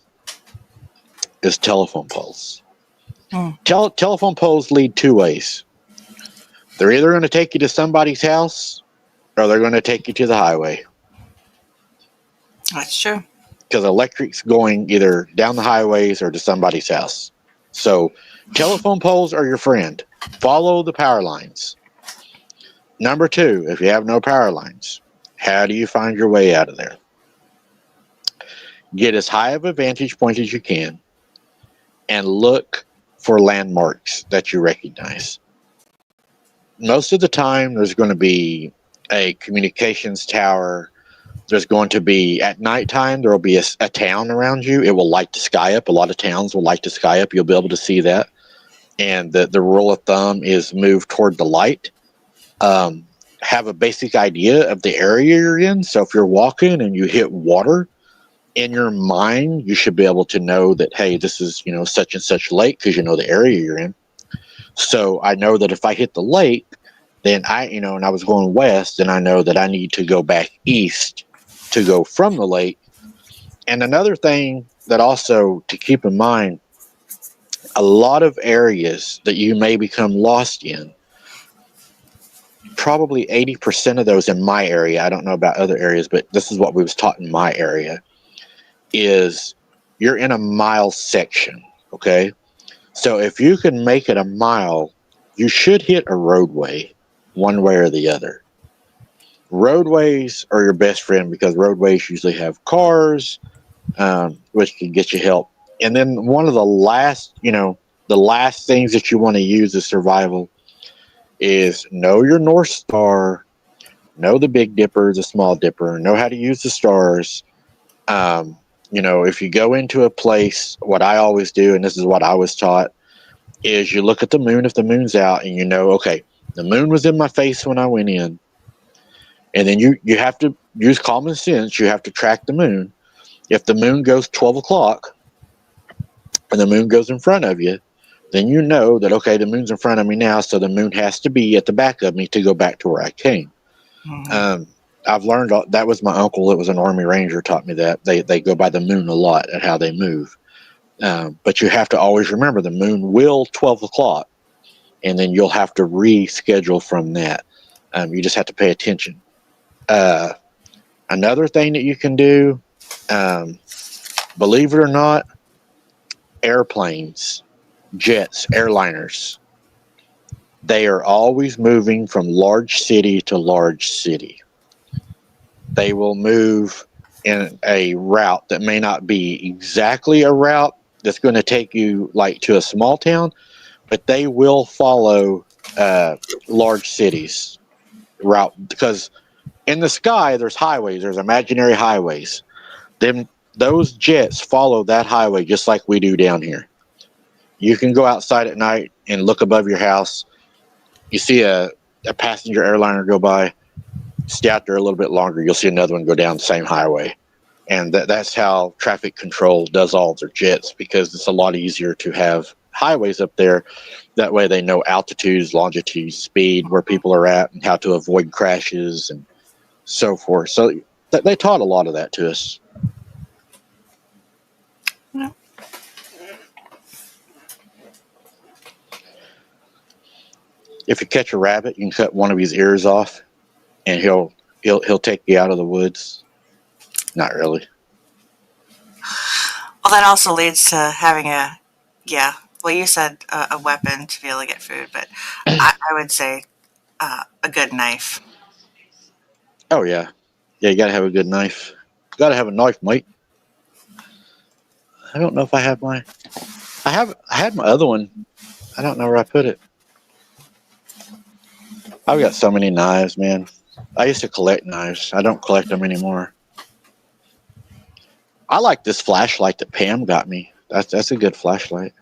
is telephone poles. Mm. Telephone poles lead two ways. They're either going to take you to somebody's house or they're going to take you to the highway, That's true. because electric's going either down the highways or to somebody's house. So telephone poles are your friend. Follow the power lines. Number two, if you have no power lines, how do you find your way out of there? Get as high of a vantage point as you can and look for landmarks that you recognize. Most of the time, there's going to be a communications tower. There's going to be, at nighttime, there will be a town around you. It will light the sky up. A lot of towns will light the sky up. You'll be able to see that. And the rule of thumb is move toward the light. Have a basic idea of the area you're in. So if you're walking and you hit water, in your mind, you should be able to know that, hey, this is, such and such lake, because you know the area you're in. So I know that if I hit the lake, then and I was going west, then I know that I need to go back east to go from the lake. And another thing that also to keep in mind, a lot of areas that you may become lost in, probably 80% of those in my area, I don't know about other areas, but this is what we was taught in my area, is you're in a mile section, okay? So if you can make it a mile, you should hit a roadway one way or the other. Roadways are your best friend because roadways usually have cars, which can get you help. And then one of the last things that you want to use as survival is know your North Star, know the Big Dipper, the Small Dipper, know how to use the stars. If you go into a place, what I always do, and this is what I was taught, is you look at the moon if the moon's out, and okay, the moon was in my face when I went in. And then you have to use common sense. You have to track the moon. If the moon goes 12 o'clock and the moon goes in front of you, then you know that, okay, the moon's in front of me now, so the moon has to be at the back of me to go back to where I came. Mm-hmm. I've learned that was my uncle that was an Army Ranger taught me that. They go by the moon a lot at how they move. But you have to always remember the moon will 12 o'clock, and then you'll have to reschedule from that. You just have to pay attention. Another thing that you can do, believe it or not, airplanes, jets, airliners, they are always moving from large city to large city. They will move in a route that may not be exactly a route that's going to take you like to a small town, but they will follow large cities route, because in the sky there's highways, there's imaginary highways. Then those jets follow that highway just like we do down here. You can go outside at night and look above your house. You see a passenger airliner go by, stay out there a little bit longer, you'll see another one go down the same highway. And that's how traffic control does all their jets, because it's a lot easier to have highways up there. That way they know altitudes, longitudes, speed, where people are at, and how to avoid crashes and so forth. So they taught a lot of that to us. Yeah. If you catch a rabbit, you can cut one of his ears off, and he'll take you out of the woods. Not really. Well, that also leads to having yeah. Well, you said a weapon to be able to get food, but I would say a good knife. Oh yeah, yeah. You gotta have a good knife. You gotta have a knife, mate. I don't know if I have my. I had my other one. I don't know where I put it. I've got so many knives, man. I used to collect knives. I don't collect them anymore. I like this flashlight that Pam got me. That's a good flashlight.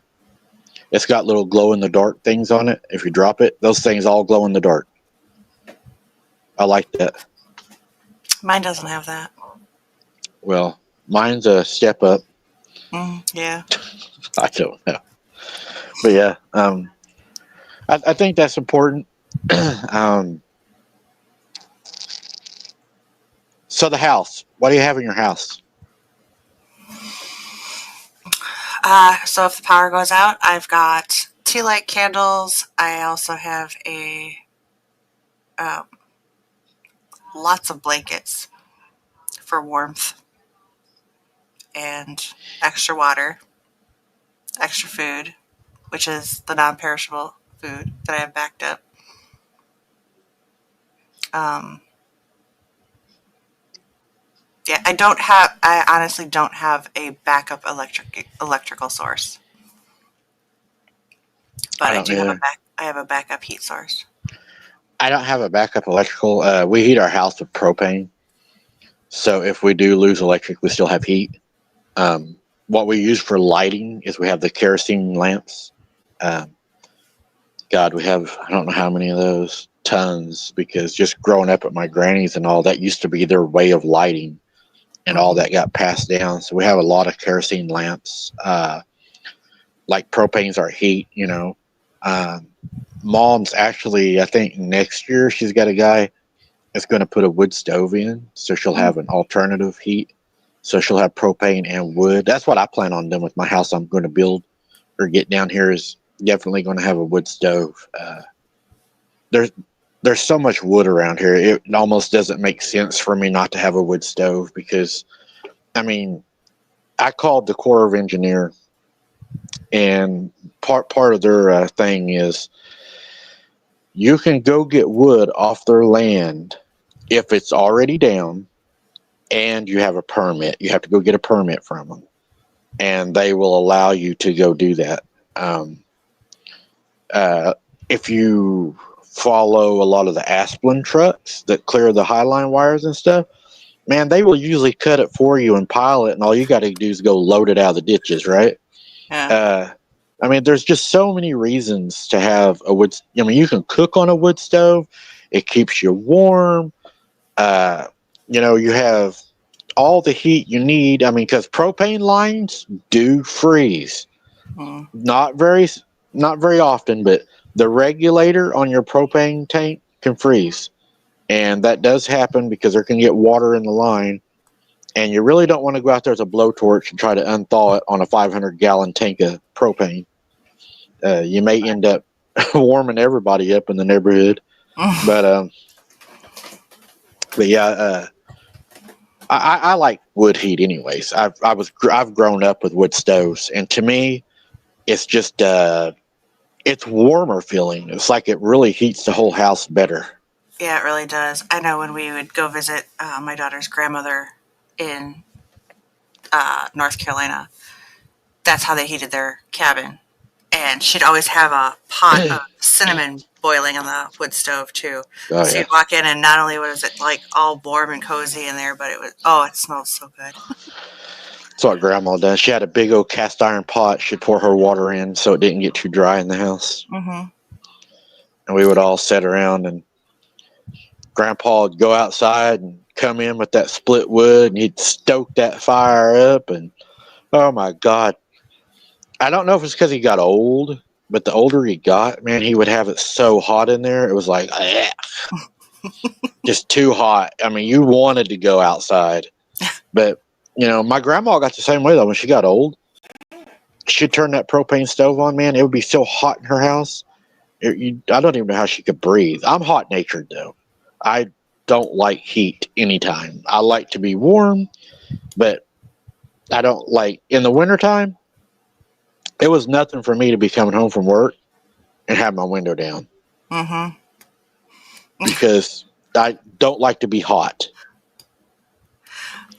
It's got little glow in the dark things on it. If you drop it, those things all glow in the dark. I like that. Mine doesn't have that. Well, mine's a step up. Yeah. I don't know, but yeah, I think that's important. um, so the house. What do you have in your house? So if the power goes out, I've got tea light candles. I also have um, lots of blankets for warmth and extra water, extra food, which is the non-perishable food that I have backed up. Um, yeah, I don't have. I honestly don't have a backup electrical source, I but I don't do have either. I have a backup heat source. I don't have a backup electrical. We heat our house with propane, so if we do lose electric, we still have heat. What we use for lighting is we have the kerosene lamps. Um, God, we have I don't know how many of those, tons, because just growing up at my granny's and all that used to be their way of lighting, and all Hmm. that got passed down. So we have a lot of kerosene lamps. Like propane's our heat, you know. Um, Mom's actually, I think next year she's got a guy that's going to put a wood stove in, so she'll have an alternative heat. So she'll have propane and wood. That's what I plan on doing with my house. I'm going to build or get down here is definitely going to have a wood stove. There's there's so much wood around here. It almost doesn't make sense for me not to have a wood stove because I mean I called the Corps of Engineer and part of their thing is you can go get wood off their land if it's already down and you have a permit. You have to go get a permit from them, and they will allow you to go do that. Um, uh, if you follow a lot of the Asplin trucks that clear the highline wires and stuff, man, they will usually cut it for you and pile it, and all you got to do is go load it out of the ditches, right? Yeah. Uh, I mean, there's just so many reasons to have a wood. I mean, you can cook on a wood stove. It keeps you warm. Uh, you have all the heat you need. I mean, because propane lines do freeze. Mm. Not very, not very often, but the regulator on your propane tank can freeze, and that does happen because there can get water in the line. And you really don't want to go out there with a blowtorch and try to unthaw it on a 500-gallon tank of propane. You may end up warming everybody up in the neighborhood. But yeah, I like wood heat anyways. I've grown up with wood stoves, and to me, it's just it's warmer feeling. It's like it really heats the whole house better. Yeah, it really does. I know when we would go visit my daughter's grandmother in North Carolina, that's how they heated their cabin. And she'd always have a pot of cinnamon boiling on the wood stove too. Oh So yeah, you'd walk in and not only was it like all warm and cozy in there, but it was it smelled so good. that's what Grandma does. She had a big old cast iron pot. She'd pour her water in so it didn't get too dry in the house, Mm-hmm. and we would all sit around and Grandpa would go outside and come in with that split wood, and he'd stoke that fire up. And oh my God, I don't know if it's because he got old, but the older he got, man, he would have it so hot in there. It was like, just too hot. I mean, you wanted to go outside, but my grandma got the same way though. When she got old, she'd turn that propane stove on. Man, it would be so hot in her house. I don't even know how she could breathe. I'm hot natured though. I don't like heat anytime. I like to be warm, but I don't like in the wintertime. It was nothing for me to be coming home from work and have my window down Mm-hmm. because I don't like to be hot.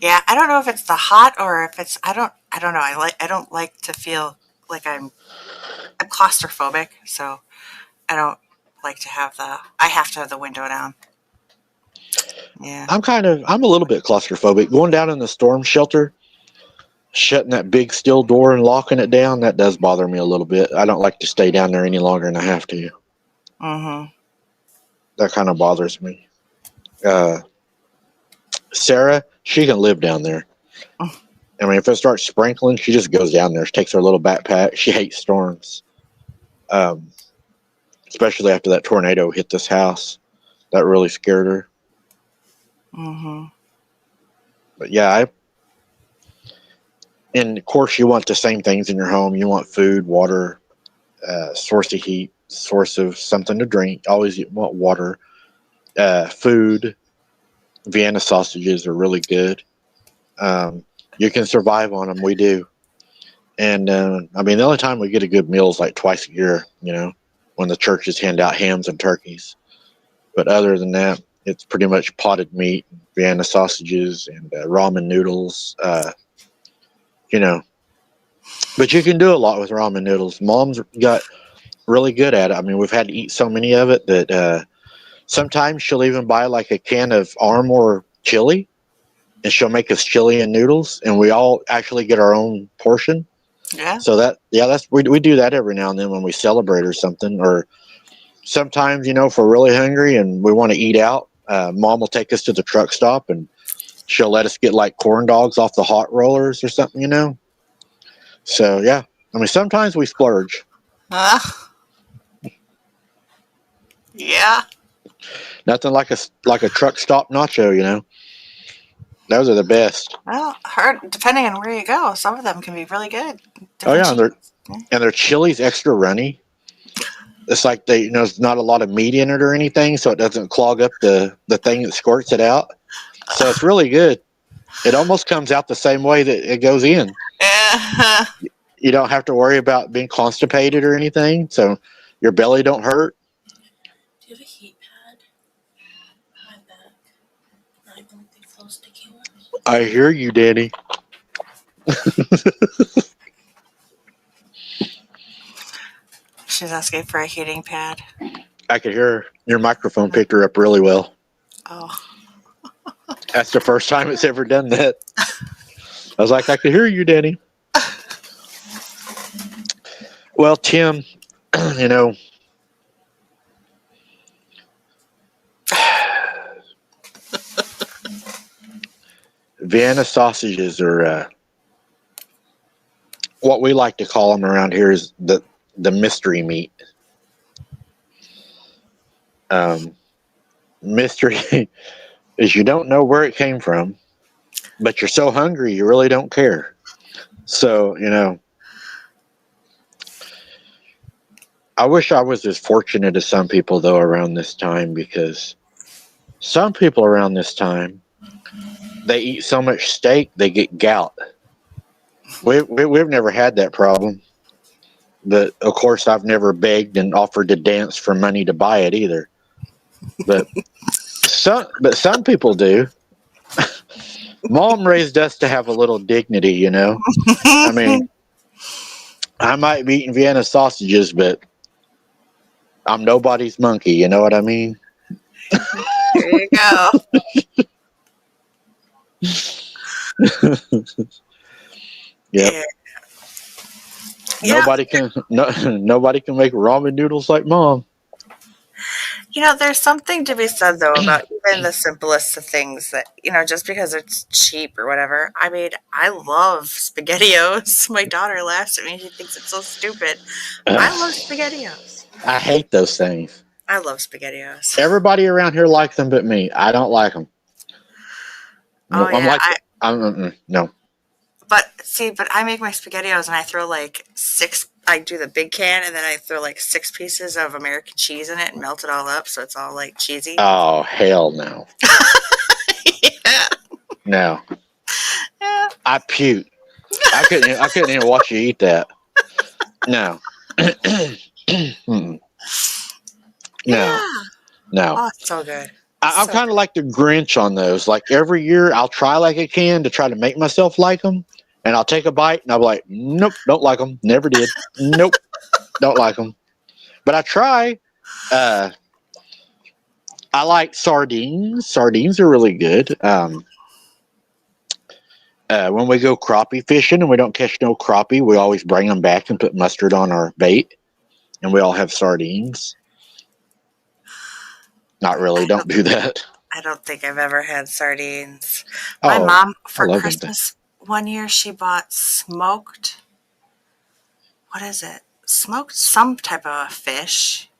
Yeah, I don't know if it's the hot or if it's I I don't know. I don't like to feel like I'm claustrophobic, so I don't like to have I have to have the window down. Yeah. I'm a little bit claustrophobic. Going down in the storm shelter, shutting that big steel door and locking it down, that does bother me a little bit. I don't like to stay down there any longer than I have to. Mm-hmm. That kind of bothers me. Uh, Sarah, she can live down there. I mean, if it starts sprinkling, she just goes down there. She takes her little backpack. She hates storms, um, especially after that tornado hit this house. That really scared her. Mm-hmm. But yeah, and of course, you want the same things in your home. You want food, water, source of heat, source of something to drink. Always you want water, food. Vienna sausages are really good. You can survive on them. We do. And I mean, the only time we get a good meal is like twice a year, when the churches hand out hams and turkeys. But other than that, it's pretty much potted meat, Vienna sausages, and ramen noodles. You know, but you can do a lot with ramen noodles. Mom's got really good at it. I mean, we've had to eat so many of it that sometimes she'll even buy like a can of Armour chili, and she'll make us chili and noodles, and we all actually get our own portion. Yeah. So we do that every now and then when we celebrate or something. Or sometimes, if we're really hungry and we want to eat out, Mom will take us to the truck stop and she'll let us get like corn dogs off the hot rollers or something. So yeah, I mean, sometimes we splurge. Uh, yeah. Nothing like a truck stop nacho. Those are the best. Well, depending on where you go, some of them can be really good. Oh Different yeah, and cheeses. their chili's extra runny. It's like there's not a lot of meat in it or anything, so it doesn't clog up the thing that squirts it out. So it's really good. It almost comes out the same way that it goes in. Yeah. You don't have to worry about being constipated or anything, so your belly don't hurt. Do you have a heat pad on my back? I don't think those sticky ones. I hear you, Danny. She's asking for a heating pad. I could hear your microphone picked her up really well. Oh. That's the first time it's ever done that. I was like, I could hear you, Danny. Well, Tim, Vienna sausages are what we like to call them around here is the mystery meat. Mystery is you don't know where it came from, but you're so hungry you really don't care. So, I wish I was as fortunate as some people, though, around this time, because some people around this time, they eat so much steak, they get gout. We've never had that problem. But, of course, I've never begged and offered to dance for money to buy it either. But some people do. Mom raised us to have a little dignity, I mean, I might be eating Vienna sausages, but I'm nobody's monkey. You know what I mean? There you go. Yep. Yeah. Nobody can make ramen noodles like Mom. There's something to be said, though, about even the simplest of things that, just because it's cheap or whatever. I mean, I love SpaghettiOs. My daughter laughs at me. She thinks it's so stupid. I love SpaghettiOs. I hate those things. I love SpaghettiOs. Everybody around here likes them but me. I don't like them. Oh, yeah. No. But I make my SpaghettiOs and I throw like I do the big can and then I throw like 6 pieces of American cheese in it and melt it all up so it's all like cheesy. Oh, hell no. Yeah. No. Yeah. I puke. I couldn't even watch you eat that. No. No. Yeah. No. Oh, it's so good. I'm kind of like the Grinch on those. Like every year I'll try like I can to try to make myself like them. And I'll take a bite, and I'll be like, nope, don't like them. Never did. Nope, don't like them. But I try. Uh, I like sardines. Sardines are really good. When we go crappie fishing and we don't catch no crappie, we always bring them back and put mustard on our bait, and we all have sardines. Not really. Don't do that. I don't think I've ever had sardines. My Oh, mom, I for love them. Christmas one year, she bought smoked, what is it? Smoked some type of a fish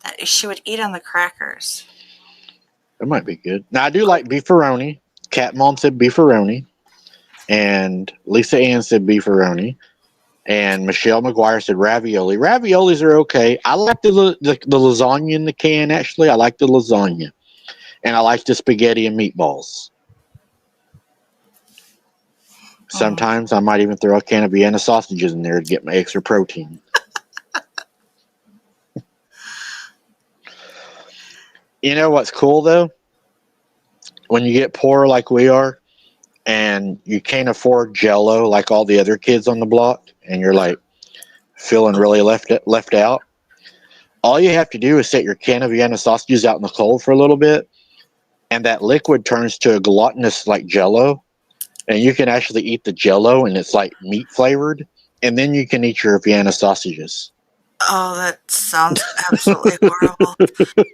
that she would eat on the crackers. That might be good. Now, I do like beefaroni. Cat Mom said beefaroni. And Lisa Ann said beefaroni. And Michelle McGuire said ravioli. Raviolis are okay. I like the lasagna in the can, actually. I like the lasagna. And I like the spaghetti and meatballs. Sometimes I might even throw a can of Vienna sausages in there to get my extra protein. You know what's cool, though? When you get poor like we are, and you can't afford Jell-O like all the other kids on the block, and you're like feeling really left out, all you have to do is set your can of Vienna sausages out in the cold for a little bit, and that liquid turns to a gelatinous like Jell-O, and you can actually eat the Jell-O, and it's like meat flavored, and then you can eat your Vienna sausages. Oh, that sounds absolutely horrible.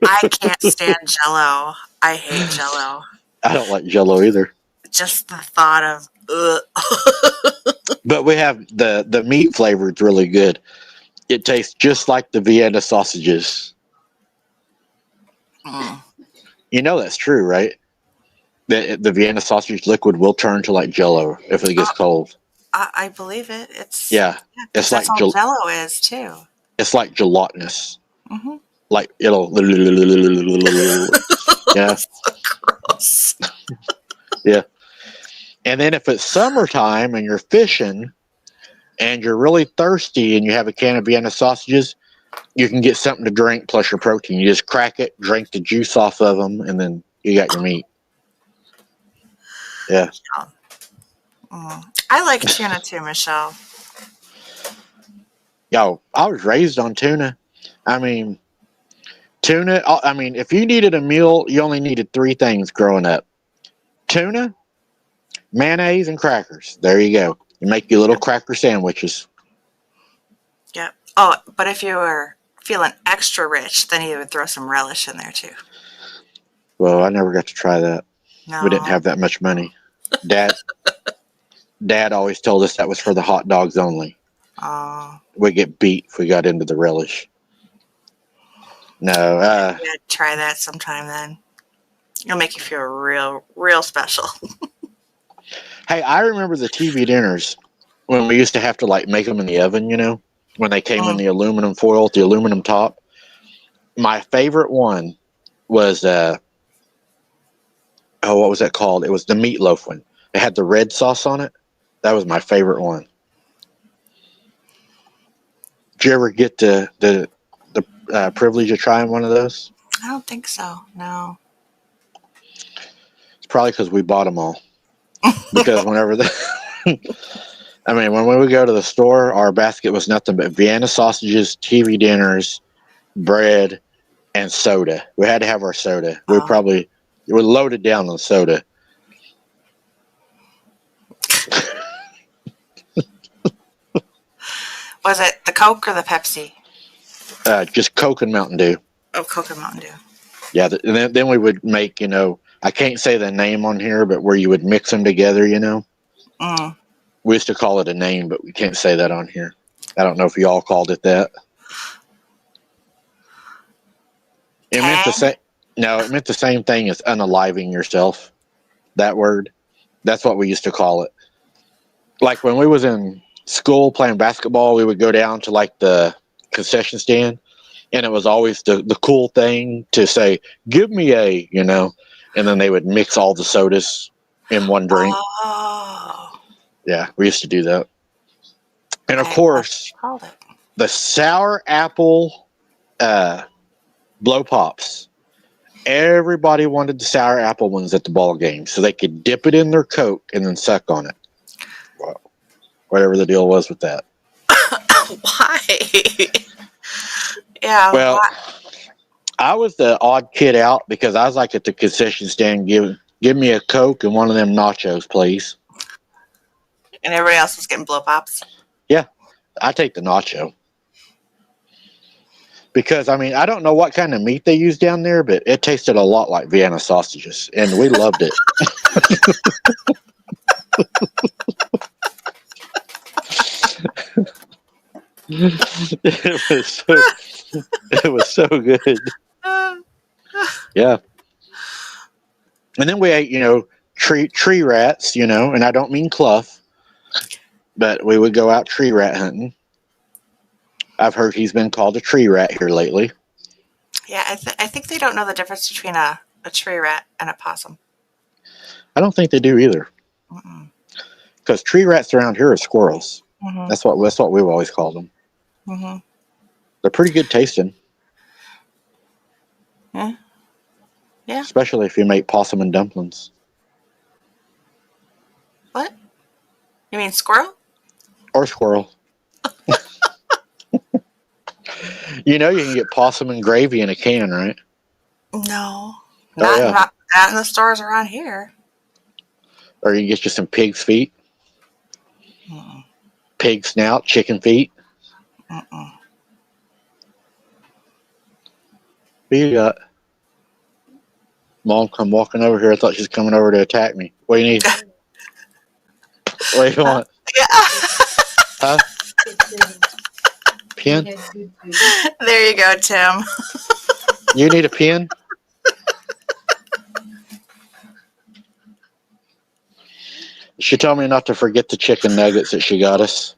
I can't stand Jell-O. I hate Jell-O. I don't like Jell-O either. Just the thought of, ugh. But we have the meat flavor. It's really good. It tastes just like the Vienna sausages. You know that's true, right? The Vienna sausage liquid will turn to like Jell-O if it gets cold. I believe it. It's it's like all Jell-O is too. It's like gelatinous. Mm-hmm. Like it'll yeah. So gross. Yeah. And then if it's summertime and you're fishing and you're really thirsty and you have a can of Vienna sausages, you can get something to drink plus your protein. You just crack it, drink the juice off of them, and then you got your meat. Yeah. I like tuna too, Michelle. Yo, I was raised on tuna. I mean, tuna, if you needed a meal, you only needed 3 things growing up. Tuna, mayonnaise, and crackers. There you go. You make your little cracker sandwiches. Yep. Oh, but if you were feeling extra rich, then you would throw some relish in there too. Well, I never got to try that. No. We didn't have that much money. Dad always told us that was for the hot dogs only. Oh. We get beat if we got into the relish. No. Yeah, try that sometime then. It'll make you feel real special. Hey, I remember the TV dinners when we used to have to like make them in the oven, you know, when they came in the aluminum foil with the aluminum top. My favorite one was, what was that called? It was the meatloaf one. It had the red sauce on it. That was my favorite one. Did you ever get the privilege of trying one of those? I don't think so. No. It's probably because we bought them all. Because whenever when we would go to the store, our basket was nothing but Vienna sausages, TV dinners, bread, and soda. We had to have our soda. We were loaded down on soda. Was it the Coke or the Pepsi? Just Coke and Mountain Dew. Oh, Coke and Mountain Dew. Yeah, and then we would make, I can't say the name on here, but where you would mix them together, We used to call it a name, but we can't say that on here. I don't know if you all called it that. It meant it meant the same thing as unaliving yourself. That word. That's what we used to call it. Like when we was in school playing basketball, we would go down to like the concession stand, and it was always the cool thing to say, "Give me a," and then they would mix all the sodas in one drink. Oh. Yeah, we used to do that. And of course, the sour apple blow pops. Everybody wanted the sour apple ones at the ball game so they could dip it in their Coke and then suck on it. whatever the deal was with that. Why? Yeah, Well, why? I was the odd kid out because I was like at the concession stand, give me a Coke and one of them nachos, please. And everybody else was getting blow pops. Yeah, I take the nacho. Because I mean, I don't know what kind of meat they use down there, but it tasted a lot like Vienna sausages, and we loved it. it was so, it was so good. Uh, Yeah, and then we ate, tree rats, and I don't mean Clough, but we would go out tree rat hunting. I've heard he's been called a tree rat here lately. yeah, I think they don't know the difference between a tree rat and a possum. I don't think they do either, Mm-mm. because tree rats around here are squirrels. Mm-hmm. That's what we've always called them. Mm-hmm. They're pretty good tasting, Yeah. Yeah. especially if you make possum and dumplings. What? You mean squirrel? Or squirrel. You can get possum and gravy in a can, right? No. Oh yeah. Not in the stores around here. Or you can get you some pig's feet, Mm-mm. pig snout, chicken feet. Mm-mm. What you got? Mom come walking over here. I thought she was coming over to attack me. What do you need? What do you want? Yeah. Huh? Pen? There you go, Tim. You need a pen? She told me not to forget the chicken nuggets that she got us.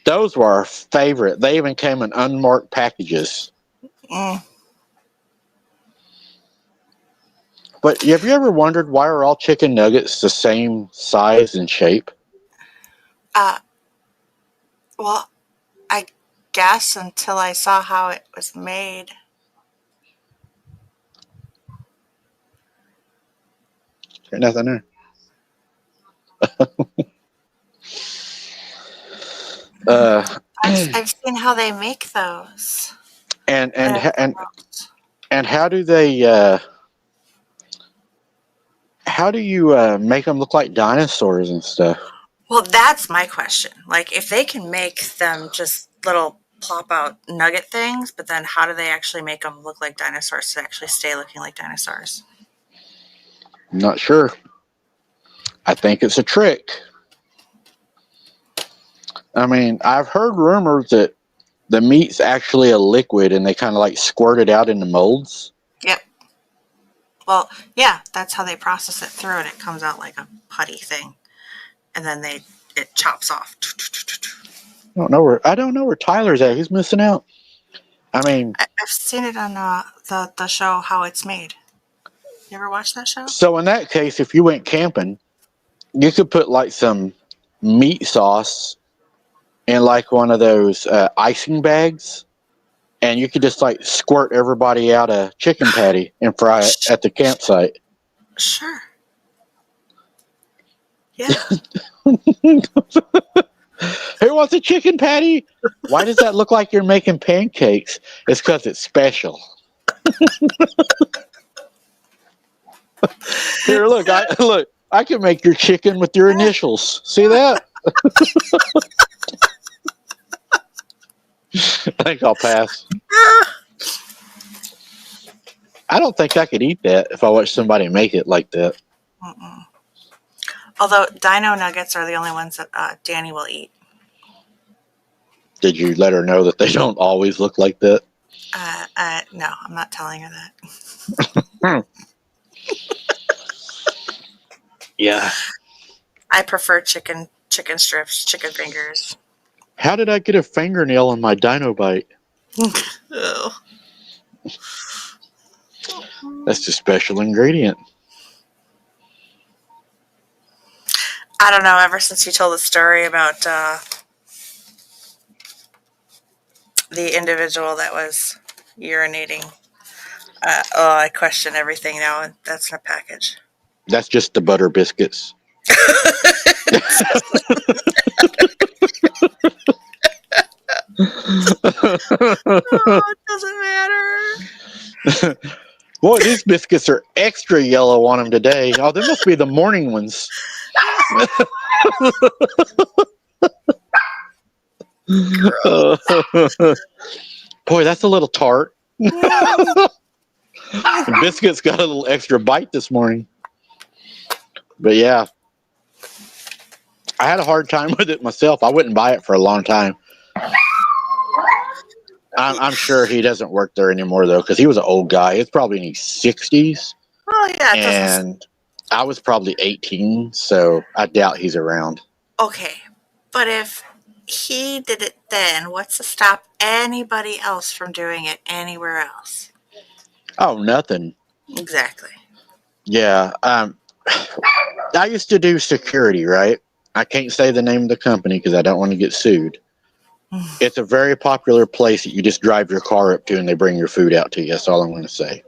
Those were our favorite. They even came in unmarked packages. Mm. But have you ever wondered why are all chicken nuggets the same size and shape? Uh, well, I guess until I saw how it was made. There's nothing there. I've seen how they make those. and And and it's and gross. and how do they? How do you make them look like dinosaurs and stuff? Well, that's my question. Like, if they can make them just little plop out nugget things, but then how do they actually make them look like dinosaurs to actually stay looking like dinosaurs? I'm not sure. I think it's a trick. I mean, I've heard rumors that the meat's actually a liquid and they kind of like squirt it out into molds. Yep. Well, yeah, that's how they process it through, and it comes out like a putty thing, and then it chops off. I don't know where Tyler's at. He's missing out. I mean, I've seen it on the show How It's Made. You ever watch that show? so in that case, if you went camping, you could put like some meat sauce in like one of those icing bags, and you could just like squirt everybody out a chicken patty and fry it at the campsite. Sure. Yeah. Who wants a chicken patty? Why does that look like you're making pancakes? It's because it's special. Here, look, I can make your chicken with your initials. See that? I think I'll pass. I don't think I could eat that if I watched somebody make it like that. Mm-mm. Although dino nuggets are the only ones that Danny will eat. Did you let her know that they don't always look like that? No, I'm not telling her that. Yeah. I prefer chicken strips, chicken fingers. How did I get a fingernail on my dino bite? Ew. That's a special ingredient. I don't know. Ever since you told the story about the individual that was urinating, I question everything now. That's in a package. That's just the butter biscuits. Oh, it doesn't matter. Boy, these biscuits are extra yellow on them today. Oh, they must be the morning ones. Boy, that's a little tart. The biscuits got a little extra bite this morning. But yeah, I had a hard time with it myself. I wouldn't buy it for a long time. I'm sure he doesn't work there anymore though, because he was an old guy. It's probably in his 60s, Well, yeah, it doesn't. and I was probably 18, so I doubt he's around. Okay, but if he did it then, what's to stop anybody else from doing it anywhere else? Oh, nothing. Exactly. Yeah. I used to do security, right? I can't say the name of the company because I don't want to get sued. It's a very popular place that you just drive your car up to and they bring your food out to you. That's all I'm going to say.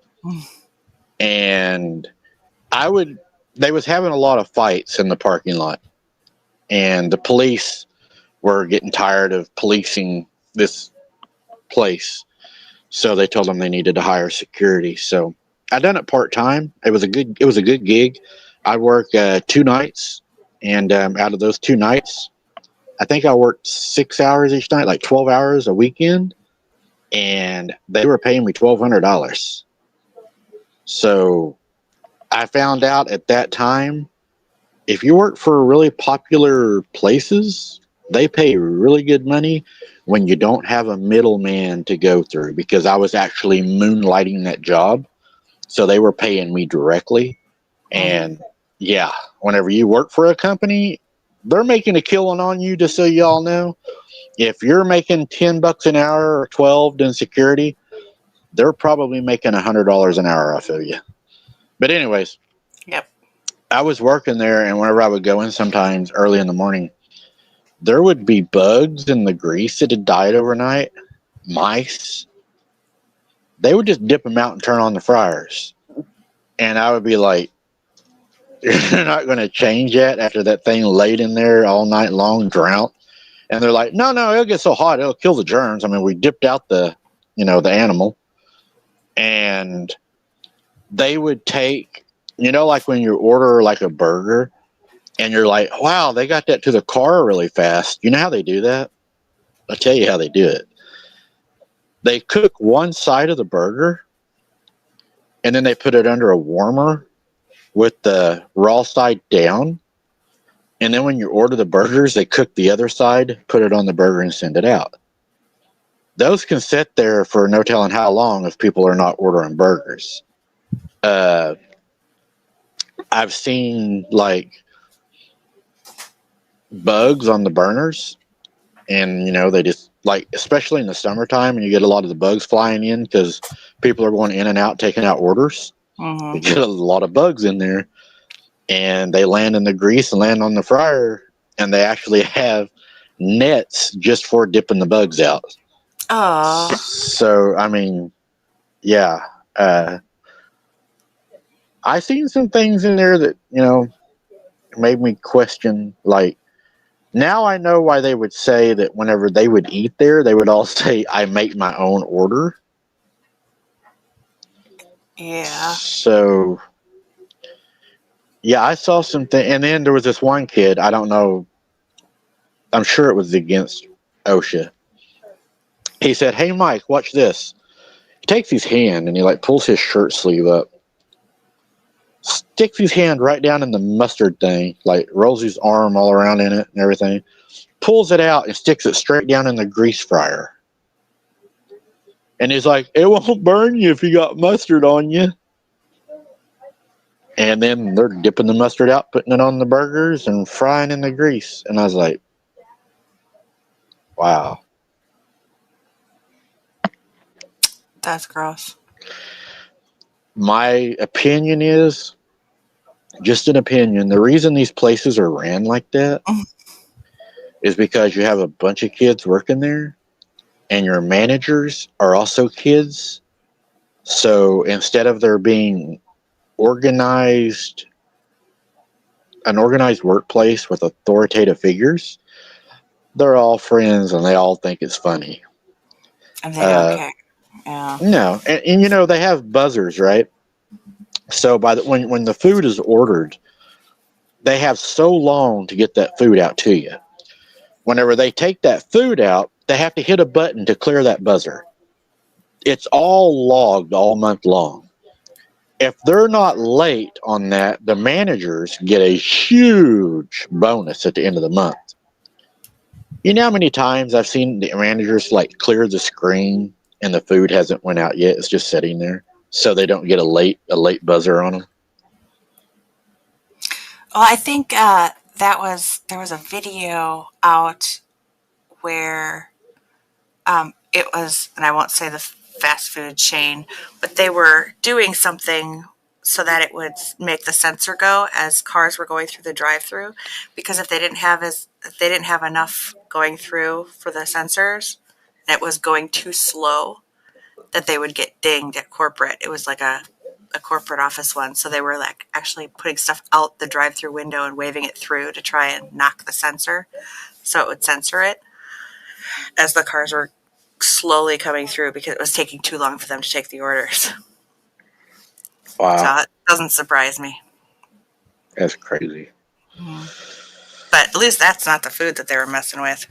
And they was having a lot of fights in the parking lot, and the police were getting tired of policing this place. So they told them they needed to hire security. So I done it part time. It was a good gig. I work 2 nights, and out of those 2 nights, I think I worked 6 hours each night, like 12 hours a weekend, and they were paying me $1,200. So I found out at that time, if you work for really popular places, they pay really good money when you don't have a middleman to go through, because I was actually moonlighting that job. So they were paying me directly. And yeah, whenever you work for a company, they're making a killing on you, just so y'all know. If you're making $10 an hour or 12 in security, they're probably making $100 an hour off of you. But anyways, Yep. I was working there, and whenever I would go in sometimes early in the morning, there would be bugs in the grease that had died overnight, mice. They would just dip them out and turn on the fryers. And I would be like, you're not going to change that after that thing laid in there all night long, drowned? And they're like, no, it'll get so hot, it'll kill the germs. I mean, we dipped out the animal. And they would take, like when you order like a burger and you're like, wow, they got that to the car really fast. You know how they do that? I'll tell you how they do it. They cook one side of the burger and then they put it under a warmer with the raw side down. And then when you order the burgers, they cook the other side, put it on the burger, and send it out. Those can sit there for no telling how long if people are not ordering burgers. I've seen like bugs on the burners, and they just, like, especially in the summertime, and you get a lot of the bugs flying in because people are going in and out taking out orders. You get a lot of bugs in there, and they land in the grease and land on the fryer, and they actually have nets just for dipping the bugs out. Oh. So I mean, yeah, I seen some things in there that made me question. Like, now I know why they would say that whenever they would eat there, they would all say, "I make my own order." Yeah. So yeah, I saw something, and then there was this one kid. I don't know. I'm sure it was against OSHA. He said, "Hey, Mike, watch this." He takes his hand and he like pulls his shirt sleeve up, sticks his hand right down in the mustard thing, like rolls his arm all around in it and everything, pulls it out and sticks it straight down in the grease fryer. And he's like, "It won't burn you if you got mustard on you." And then they're dipping the mustard out, putting it on the burgers and frying in the grease. And I was like, wow. That's gross. My opinion is, just an opinion, the reason these places are ran like that is because you have a bunch of kids working there, and your managers are also kids. So instead of there being organized an organized workplace with authoritative figures, they're all friends and they all think it's funny. And they don't care. Yeah. No, and you know they have buzzers, right? So when the food is ordered, they have so long to get that food out to you. Whenever they take that food out, they have to hit a button to clear that buzzer. It's all logged all month long. If they're not late on that, the managers get a huge bonus at the end of the month. You know how many times I've seen the managers like clear the screen and the food hasn't went out yet? It's just sitting there, so they don't get a late buzzer on them. Well, I think there was a video out where it was, and I won't say the fast food chain, but they were doing something so that it would make the sensor go as cars were going through the drive-through, because if they didn't have enough going through for the sensors, and it was going too slow, that they would get dinged at corporate. It was like a corporate office one, so they were like actually putting stuff out the drive-through window and waving it through to try and knock the sensor, so it would censor it as the cars were slowly coming through because it was taking too long for them to take the orders. Wow, So it doesn't surprise me. that's crazy. But at least that's not the food that they were messing with.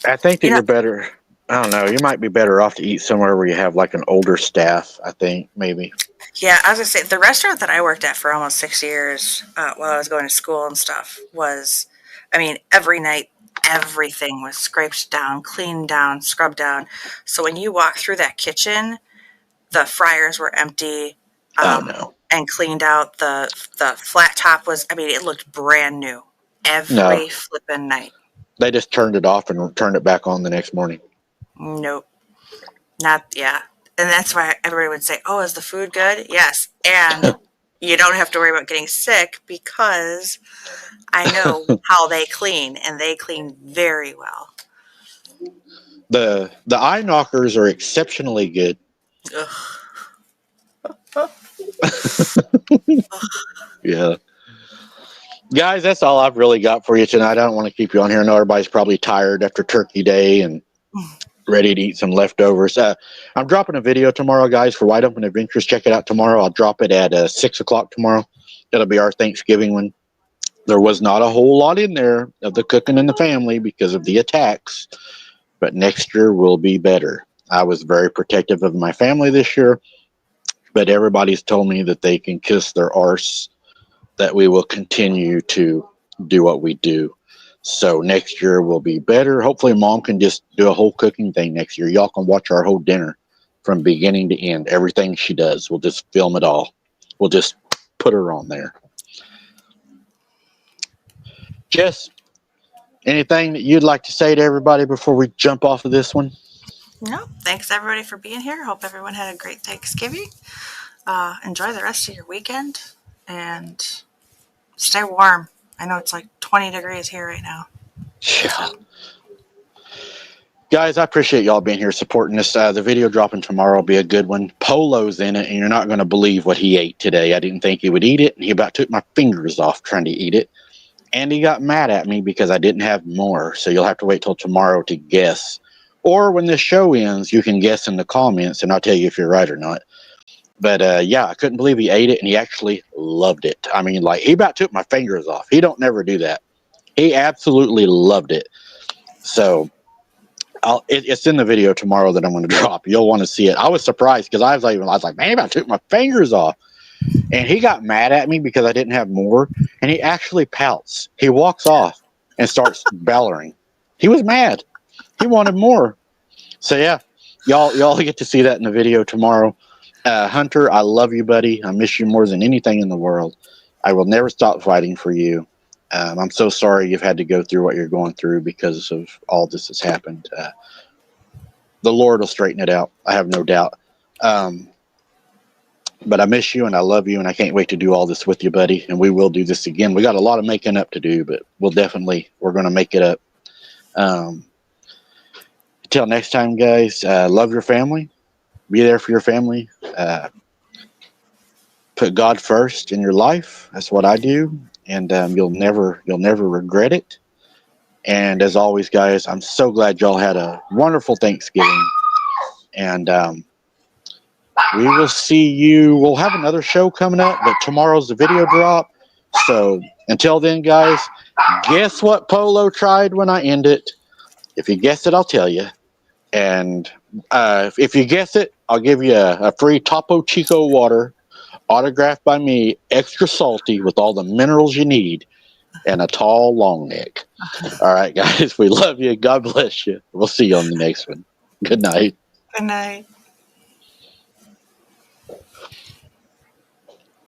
I think that You know, you're better. I don't know. You might be better off to eat somewhere where you have like an older staff. I think maybe. yeah, I was gonna say the restaurant that I worked at for almost 6 years while I was going to school and stuff was, I mean, every night everything was scraped down, cleaned down, scrubbed down. So when you walk through that kitchen, the fryers were empty, Oh no, and cleaned out. The flat top was, I mean, it looked brand new no. every flippin' night. They just turned it off and turned it back on the next morning. Nope, not yeah. And that's why everybody would say, "Oh, is the food good?" Yes, and you don't have to worry about getting sick because I know how they clean, and they clean very well. The eye knockers are exceptionally good. Yeah. Guys, that's all I've really got for you tonight. I don't want to keep you on here. I know everybody's probably tired after Turkey Day and ready to eat some leftovers. I'm dropping a video tomorrow, guys, for Wide Open Adventures. Check it out tomorrow. I'll drop it at 6 o'clock tomorrow. It'll be our Thanksgiving one. There was not a whole lot in there of the cooking in the family because of the attacks, but next year will be better. I was very protective of my family this year, but everybody's told me that they can kiss their arse, that we will continue to do what we do. So next year will be better. Hopefully mom can just do a whole cooking thing next year. Y'all can watch our whole dinner from beginning to end. Everything she does. We'll just film it all. We'll just put her on there. Jess, anything that you'd like to say to everybody before we jump off of this one? No, thanks everybody for being here. Hope everyone had a great Thanksgiving. Enjoy the rest of your weekend and stay warm. I know it's like 20 degrees here right now. Yeah. Guys, I appreciate y'all being here supporting us. The video dropping tomorrow will be a good one. Polo's in it, and you're not going to believe what he ate today. I didn't think he would eat it, and he about took my fingers off trying to eat it. And he got mad at me because I didn't have more. So you'll have to wait till tomorrow to guess. Or when the show ends, you can guess in the comments, and I'll tell you if you're right or not. But yeah, I couldn't believe he ate it, and he actually loved it. I mean, like, he about took my fingers off. He don't never do that. He absolutely loved it. So it's in the video tomorrow that I'm going to drop. You'll want to see it. I was surprised because I was like, man, he about took my fingers off. And he got mad at me because I didn't have more. And he actually pouts. He walks off and starts bellowing. He was mad. He wanted more. So yeah, y'all get to see that in the video tomorrow. Hunter, I love you, buddy. I miss you more than anything in the world. I will never stop fighting for you. I'm so sorry you've had to go through what you're going through because of all this has happened. The Lord will straighten it out. I have no doubt. But I miss you and I love you and I can't wait to do all this with you, buddy. And we will do this again. We got a lot of making up to do, but we're going to make it up. Until next time, guys, love your family. Be there for your family. Put God first in your life. That's what I do. and you'll never regret it. And as always, guys, I'm so glad y'all had a wonderful Thanksgiving. And we will see you. We'll have another show coming up, but tomorrow's the video drop. So until then, guys, guess what Polo tried when I end it? If you guess it, I'll tell you. And if you guess it, I'll give you a free Topo Chico water autographed by me, extra salty with all the minerals you need, and a tall long neck. All right, guys, we love you. God bless you. We'll see you on the next one. Good night. Good night.